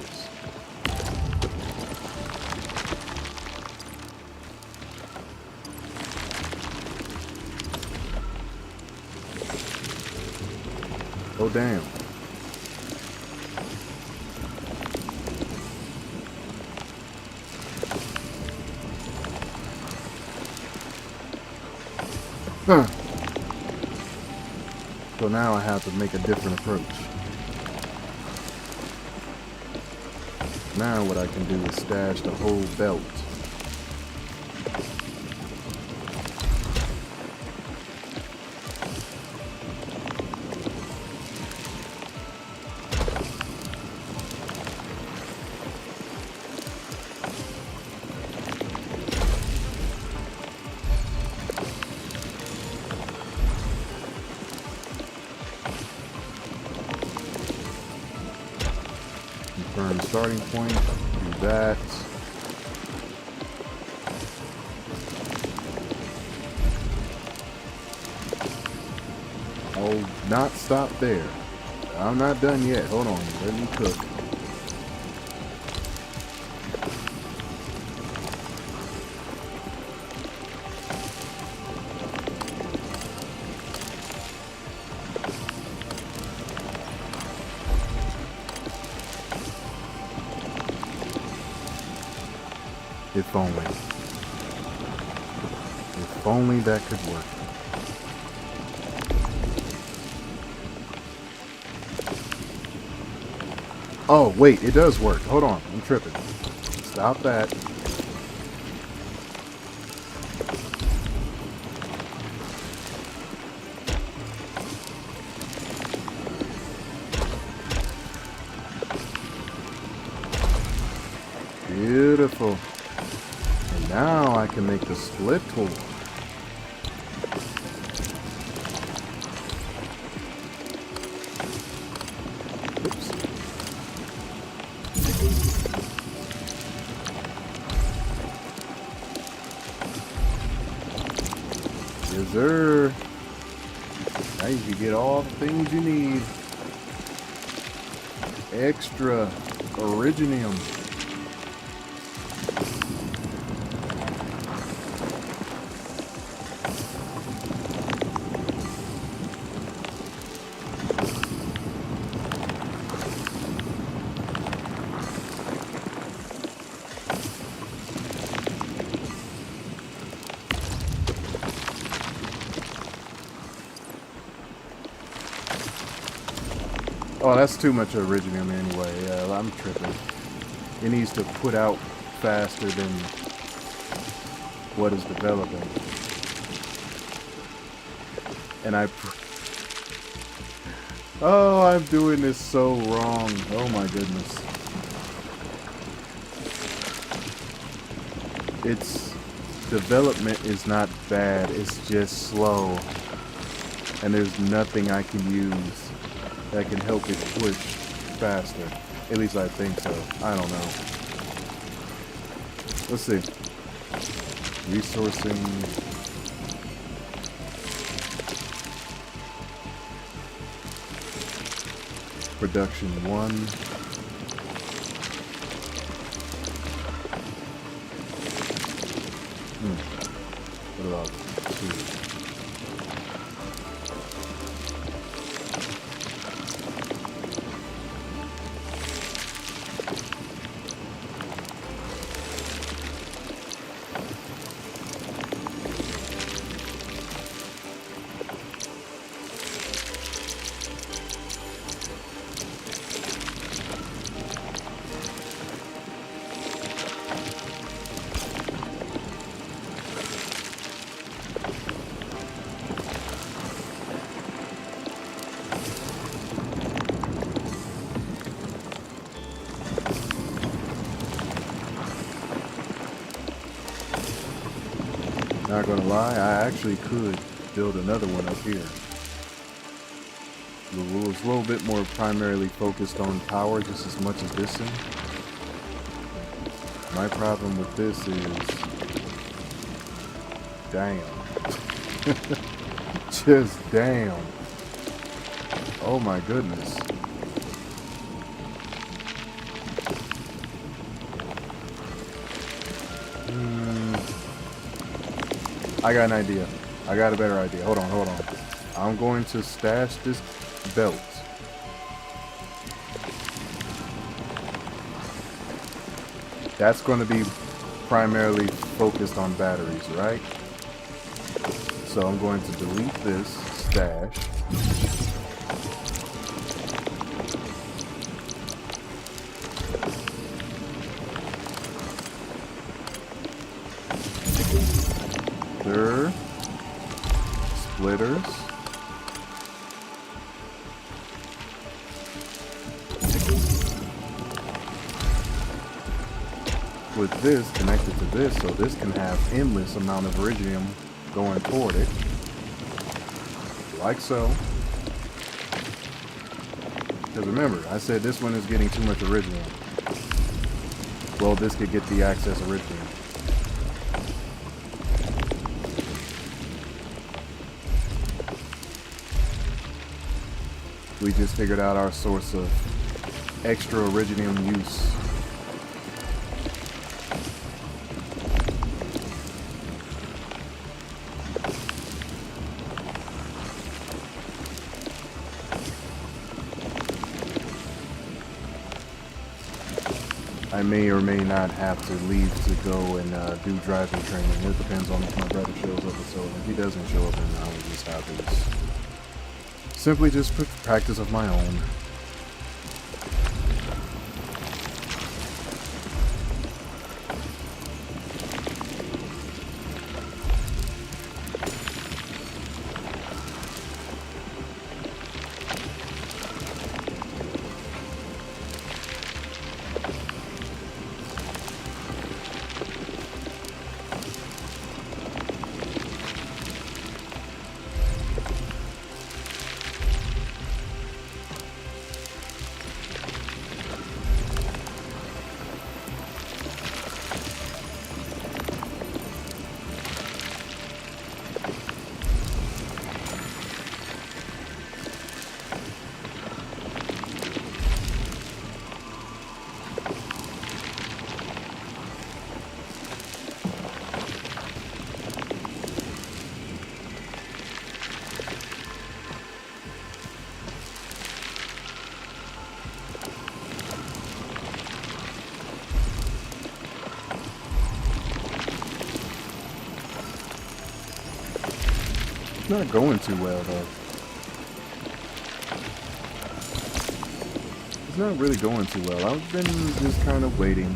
Oh, damn. Huh. So now I have to make a different approach. Now what I can do is stash the whole belt. Confirm starting point, do that. I'll not stop there. I'm not done yet. Hold on, let me cook. If only. If only that could work. Oh, wait, it does work. Hold on, I'm tripping. Stop that. Beautiful. And now I can make the split tool. Oops. Yes, sir. Now you can get all the things you need. Extra originium. Oh, that's too much originium anyway. I'm tripping. It needs to put out faster than what is developing. And oh, I'm doing this so wrong. Oh my goodness. Its development is not bad. It's just slow. And there's nothing I can use that can help it push faster. At least I think so. I don't know. Let's see. Resourcing. Production 1. What about 2? Not gonna lie, I actually could build another one up here. It was a little bit more primarily focused on power, just as much as this thing. My problem with this is, damn. Just damn. Oh my goodness. I got an idea. I got a better idea. Hold on. I'm going to stash this belt. That's going to be primarily focused on batteries, right? So I'm going to delete this stash. Splitters. With this connected to this, so this can have endless amount of iridium going toward it. Like so. Because remember, I said this one is getting too much iridium. Well, this could get the access iridium. We just figured out our source of extra iridium use. I may or may not have to leave to go and do driving training. It depends on if my brother shows up or so. If he doesn't show up, then I will just have to simply just practice of my own. Not going too well though. It's not really going too well. I've been just kind of waiting.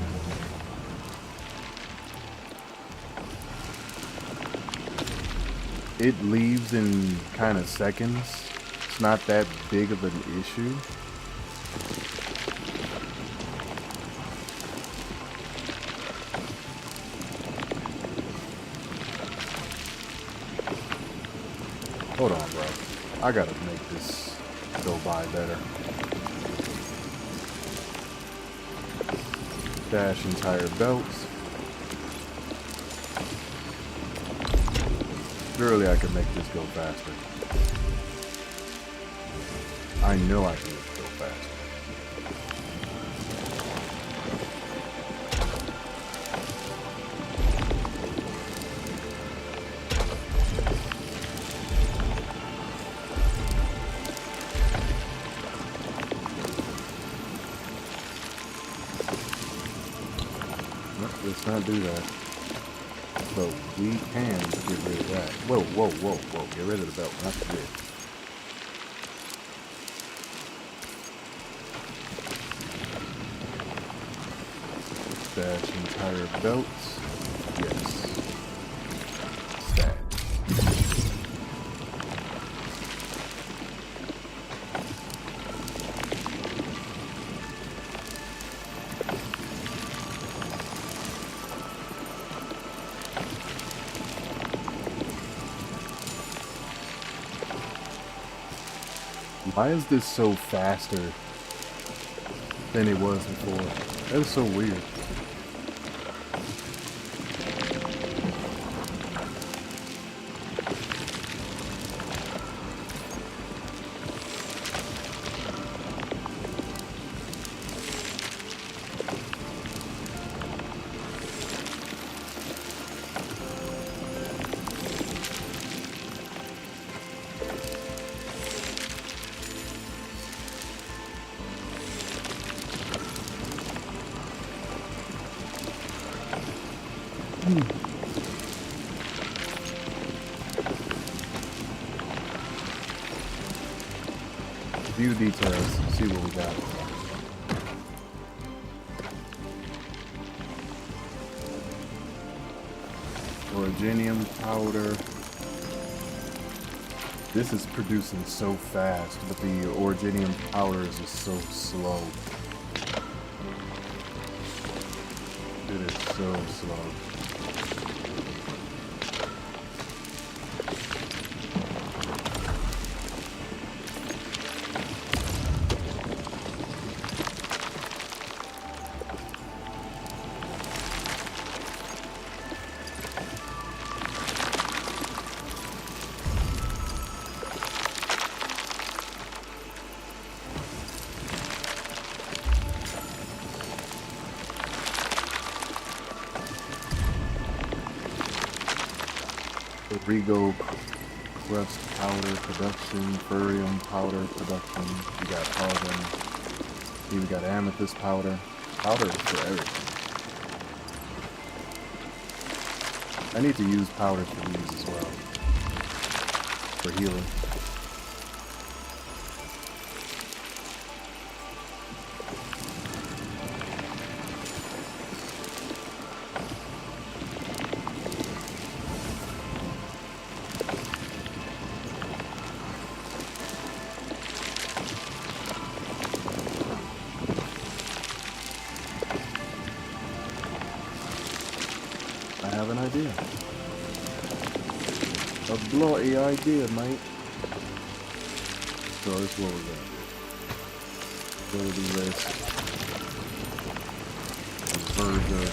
It leaves in kind of seconds. It's not that big of an issue. Hold on, bro. I gotta make this go by better. Dash entire belts. Surely I can make this go faster. I know I can make it go faster. Let's not do that. So we can get rid of that. Whoa. Get rid of the belt, not the lid. Stash entire belts. Yes. Stash. Why is this so faster than it was before? That is so weird. View details, see what we got. Originium powder. This is producing so fast, but the originium powder is just so slow. It is so slow. Rego crust powder production, furium powder production. We got carbon. We got amethyst powder. Powder is for everything. I need to use powder for these as well. For healing. I have an idea. A bloody idea, mate. So this is what we're gonna do. Ability list. Converter.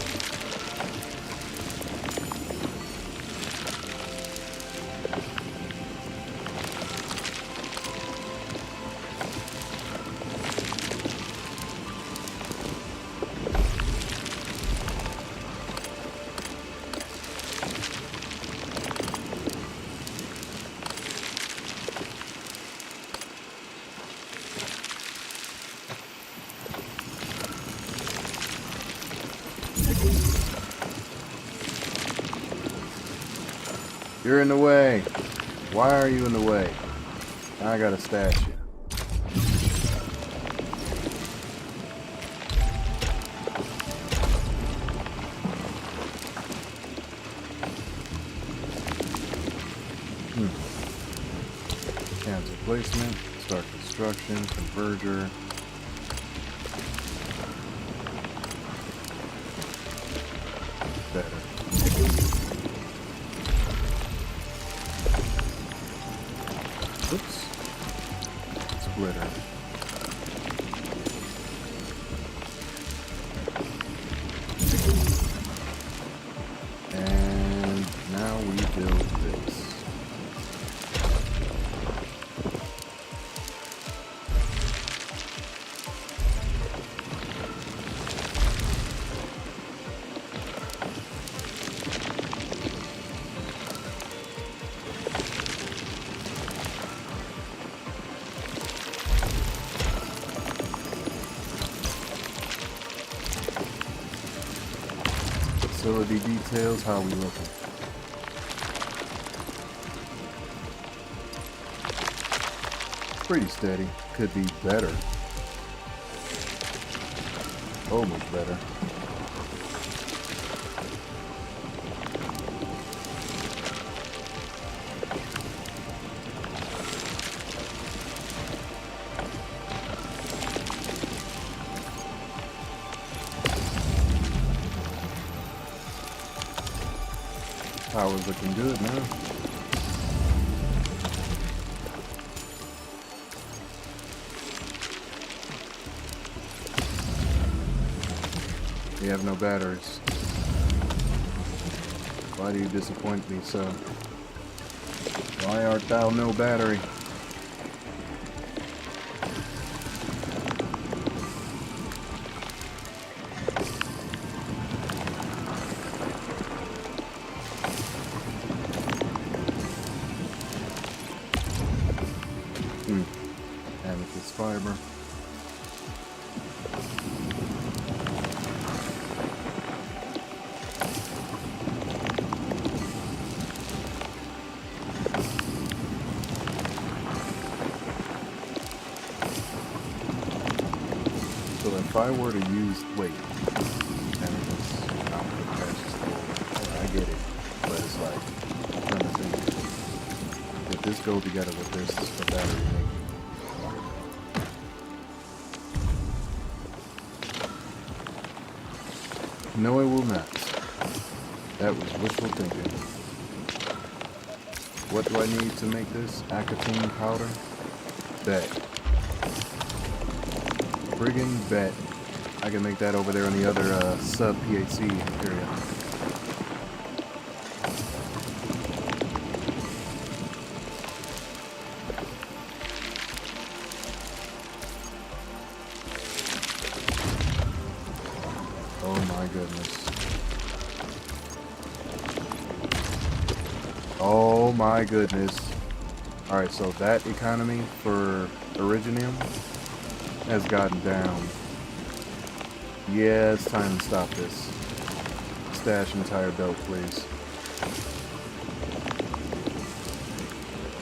You're in the way. Why are you in the way? I gotta stash you. Cancel placement. Start construction. Converger. Better. Oops. Splitter. And now we build this. Facility details, how are we looking? Pretty steady. Could be better. Almost better. Power's looking good now. You have no batteries. Why do you disappoint me so? Why art thou no battery? Amethyst fiber. So if I were to use, wait, amethyst, output patches forward. I get it, but it's like, I'm trying to think, if this go together with this for battery making. No, it will not. That was wishful thinking. What do I need to make this? Acetine powder? Bet. Friggin' bet. I can make that over there on the other sub-PHC area. Oh my goodness. Oh my goodness. Alright, so that economy for Originium has gotten down. Yeah, it's time to stop this. Stash entire belt, please.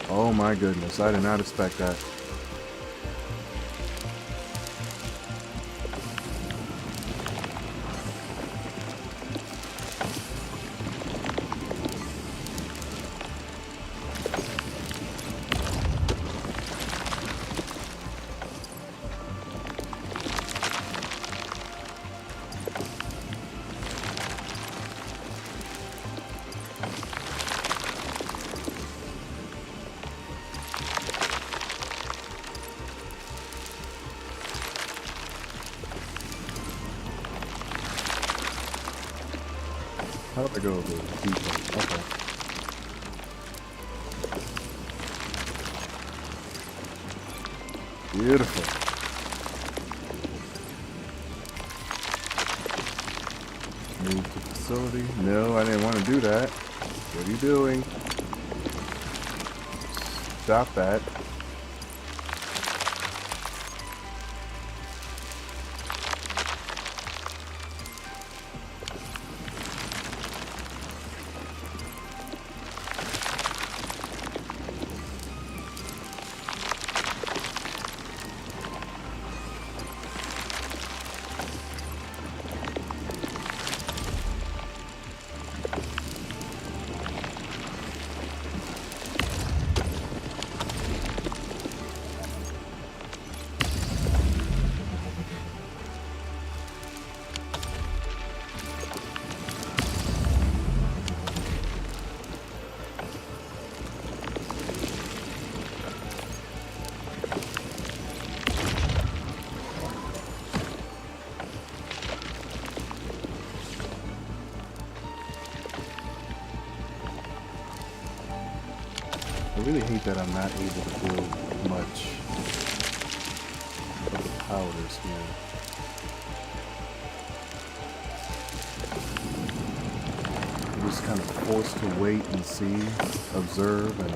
Oh my goodness, I did not expect that. How do I go over the detail? Okay. Beautiful. Move to facility. No, I didn't want to do that. What are you doing? Stop that. I really hate that I'm not able to build much of the powders here. I'm just kind of forced to wait and see, observe, and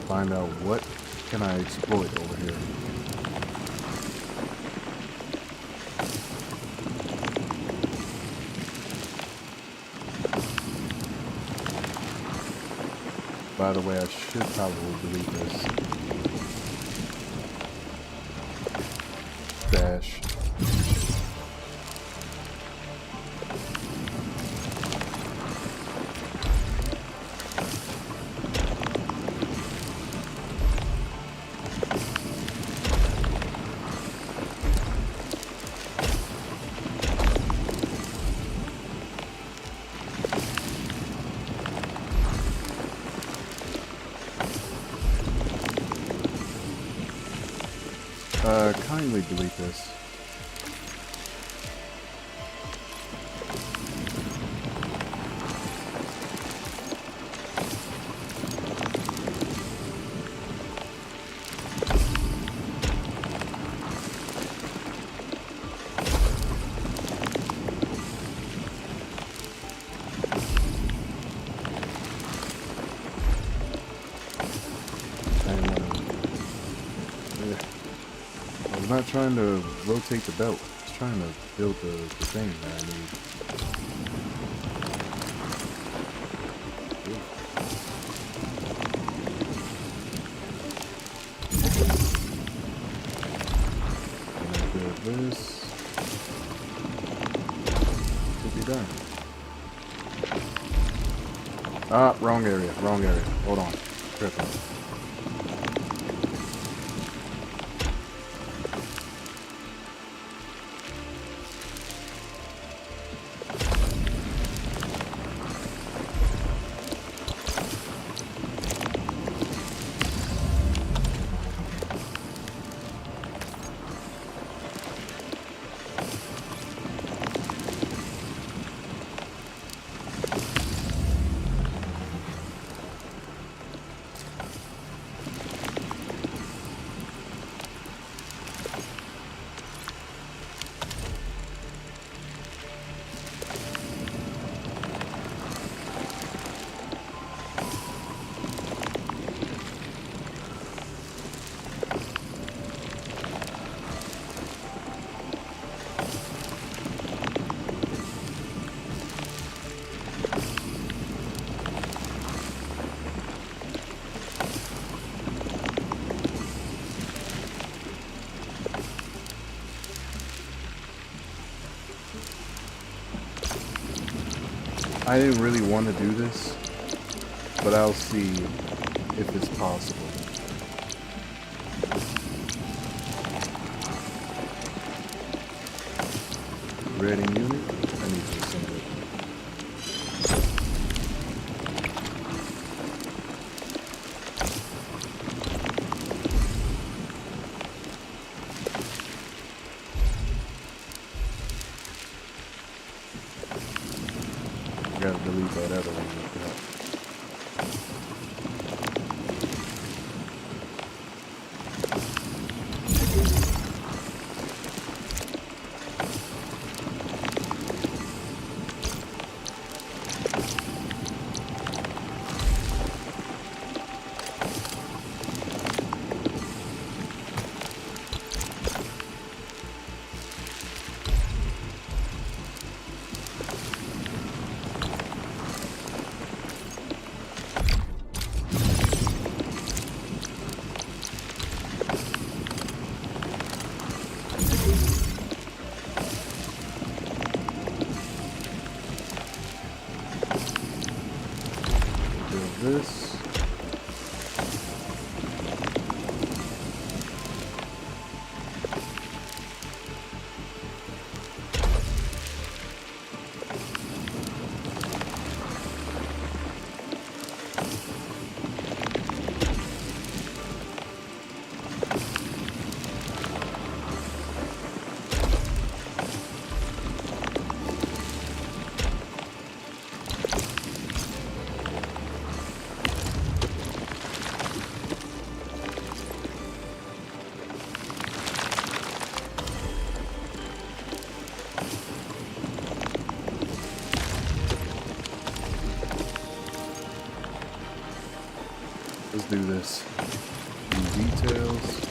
find out what can I exploit over here. By the way, I should probably delete this. Dash. Kindly delete this. was not trying to rotate the belt. I was trying to build the thing that I need. This should be done. Ah, wrong area. Hold on. Tripping. I didn't really want to do this, but I'll see if it's possible. Ready unit? I need to assemble it. Gotta delete that other one with this. Let's do this. Do details.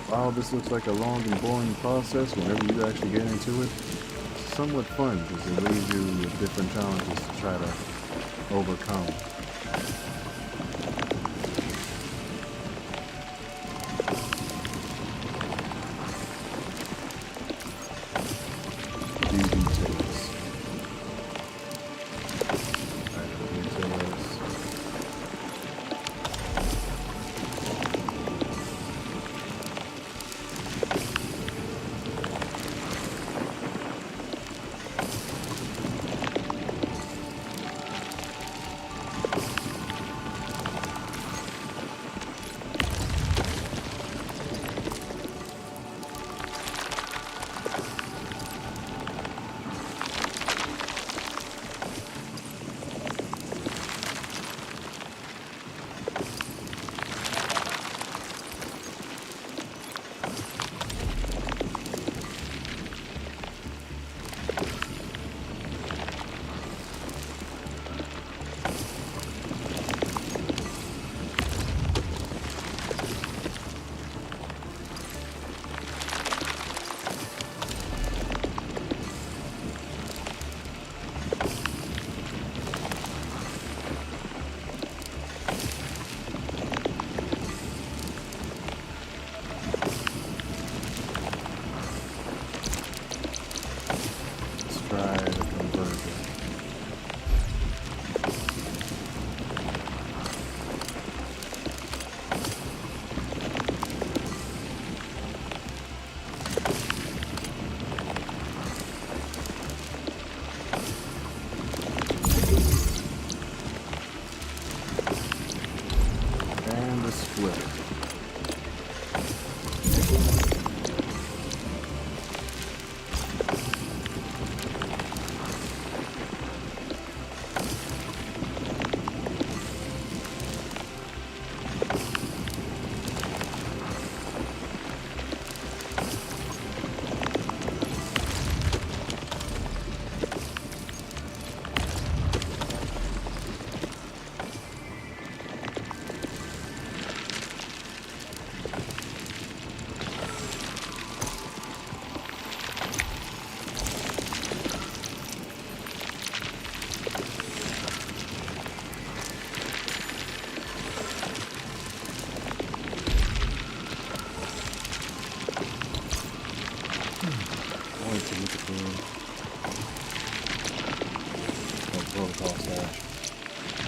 Wow, this looks like a long and boring process. Whenever you actually get into it, it's somewhat fun because it leaves you with different challenges to try to overcome. Do details. Details. try the converter. And the splitter.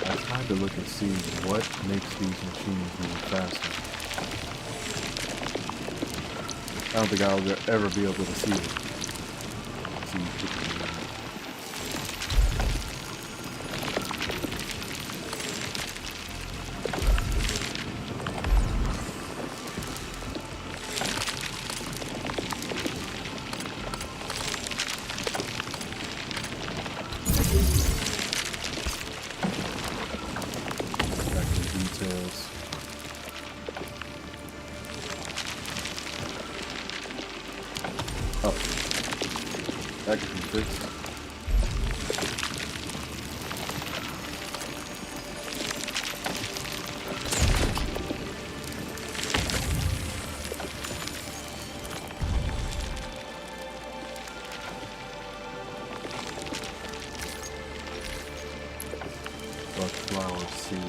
I tried to look and see what makes these machines move faster. I don't think I'll ever be able to see it. Oh, that can be fixed. Flower seed.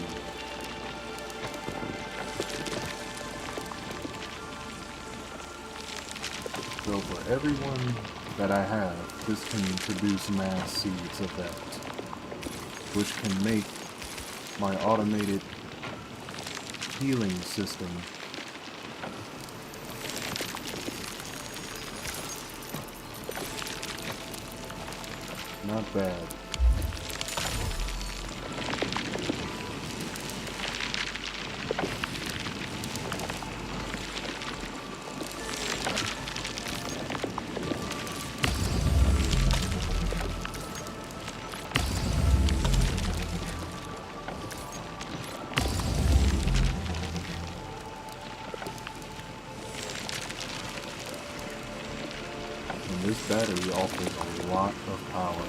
So for everyone that I have, this can produce mass seeds of that, which can make my automated healing system not bad. This battery offers a lot of power.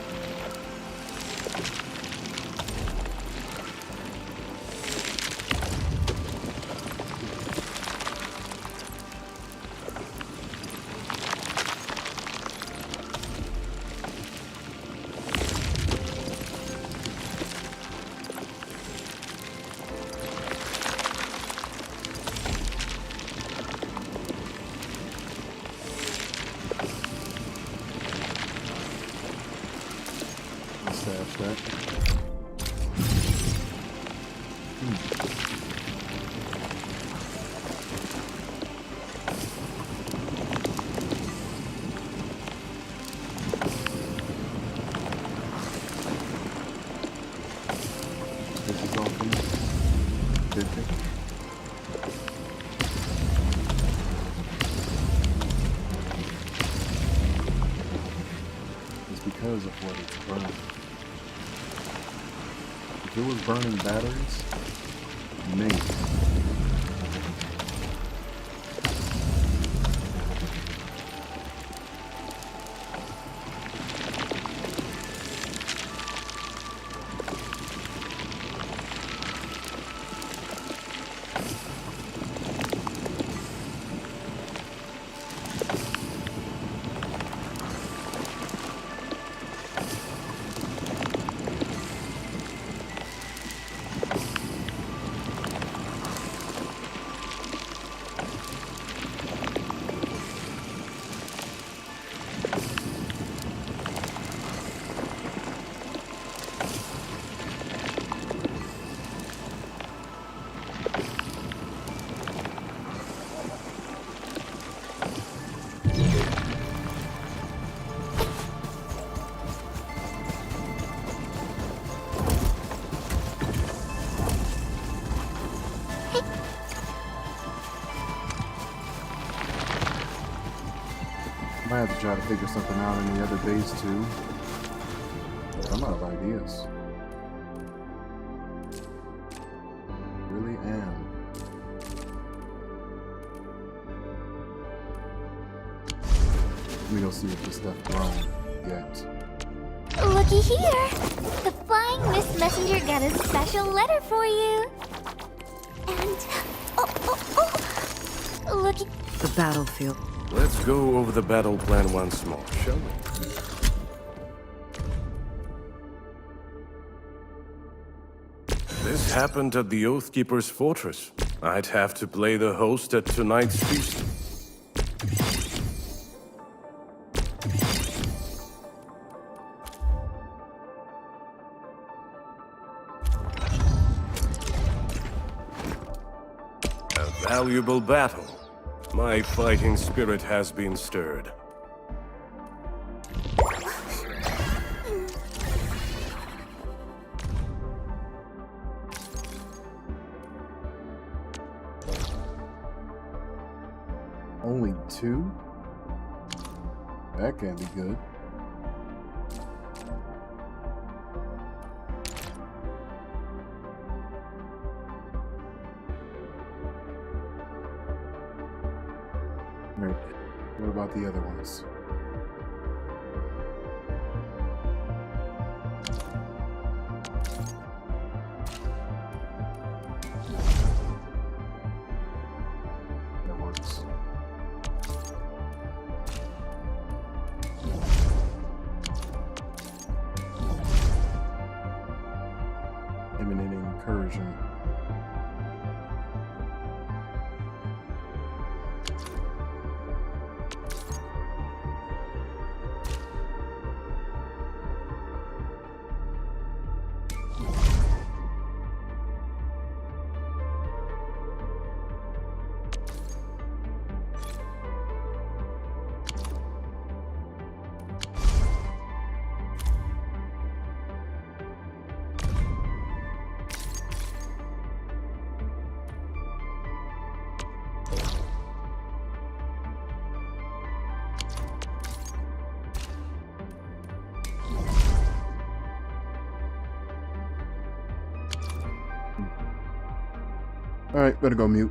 That. This is all for me. It's because of what it's burning. If it was burning batteries, maybe. try to figure something out in the other base too. But I'm out of ideas. Really am. We don't see if this stuff grown yet. Looky here! The Flying Mist Messenger got a special letter for you! And... Looky... The battlefield. Let's go over the battle plan once more, shall we? This happened at the Oathkeeper's fortress. I'd have to play the host at tonight's feast. A valuable battle. My fighting spirit has been stirred. Only 2? That can't be good. Wait, what about the other ones? That works. Imminent incursion. Alright, better go mute.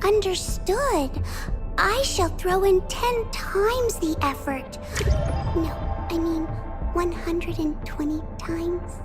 Understood. I shall throw in 10 times the effort. No, I mean 120 times.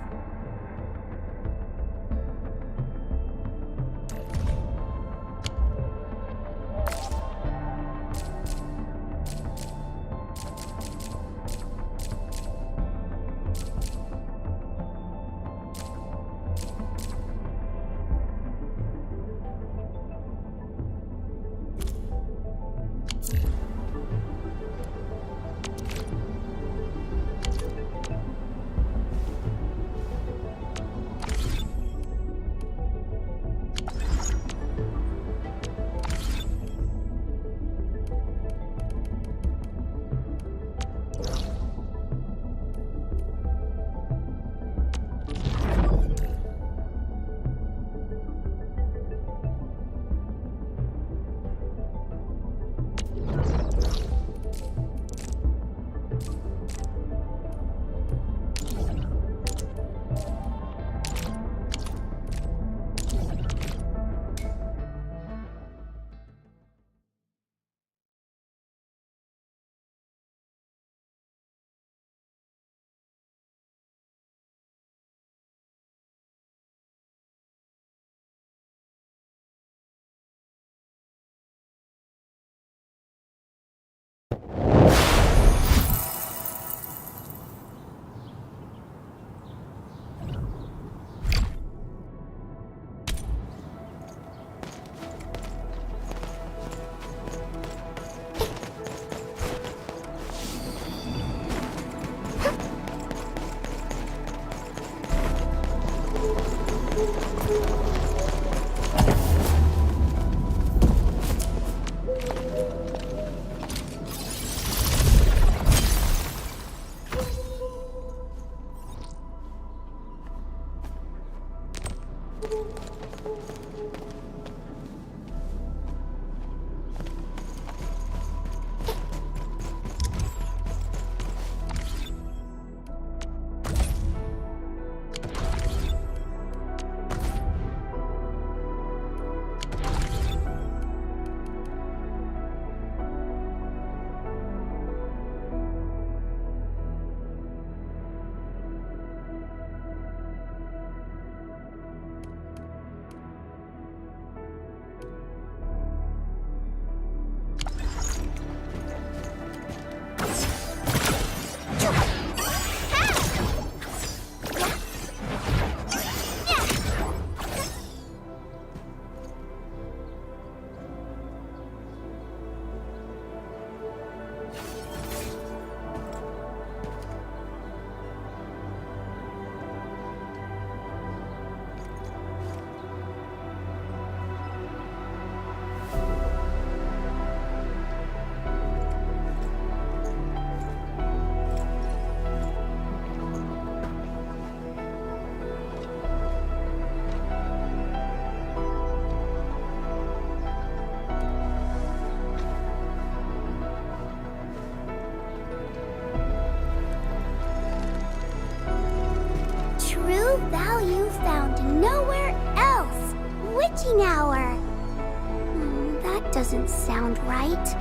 doesn't sound right.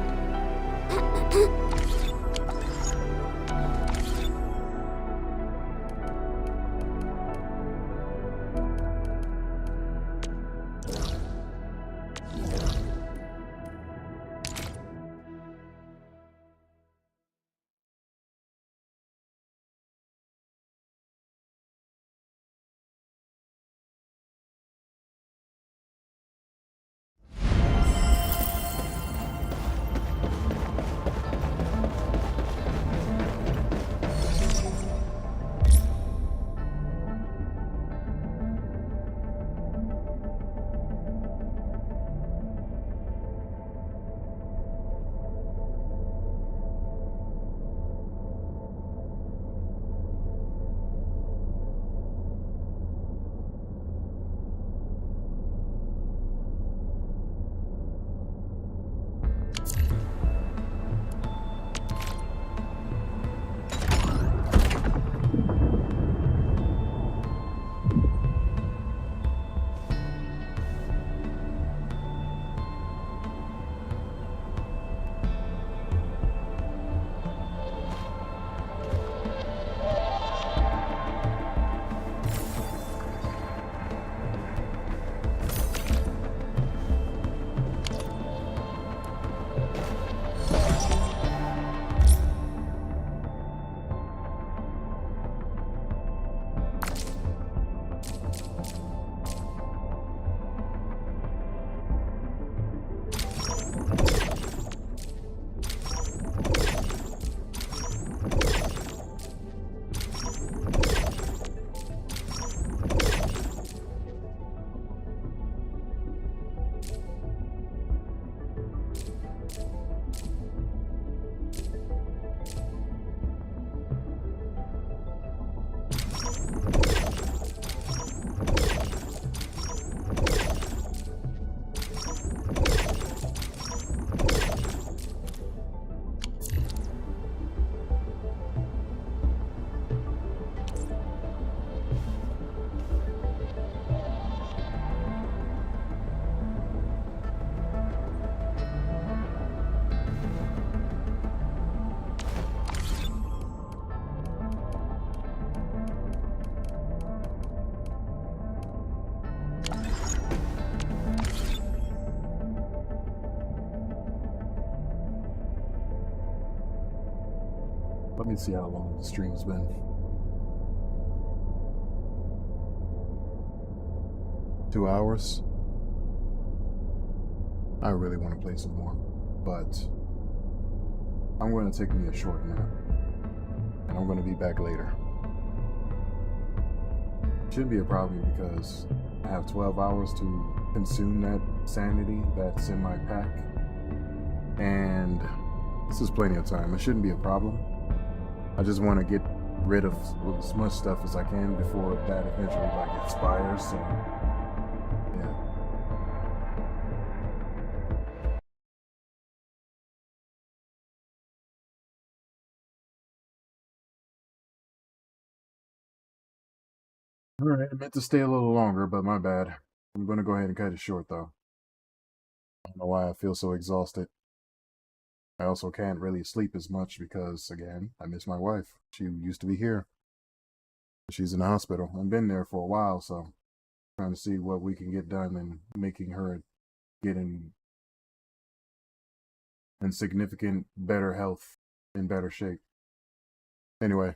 Let me see how long the stream's been. 2 hours? I really want to play some more, but I'm going to take me a short nap, and I'm going to be back later. Shouldn't be a problem because I have 12 hours to consume that sanity that's in my pack, and this is plenty of time. It shouldn't be a problem. I just want to get rid of as much stuff as I can before that eventually expires. So yeah. All right, I meant to stay a little longer, but my bad. I'm going to go ahead and cut it short though. I don't know why I feel so exhausted. I also can't really sleep as much because, again, I miss my wife. She used to be here. She's in the hospital. I've been there for a while, so trying to see what we can get done and making her get in significant better health, in better shape. Anyway,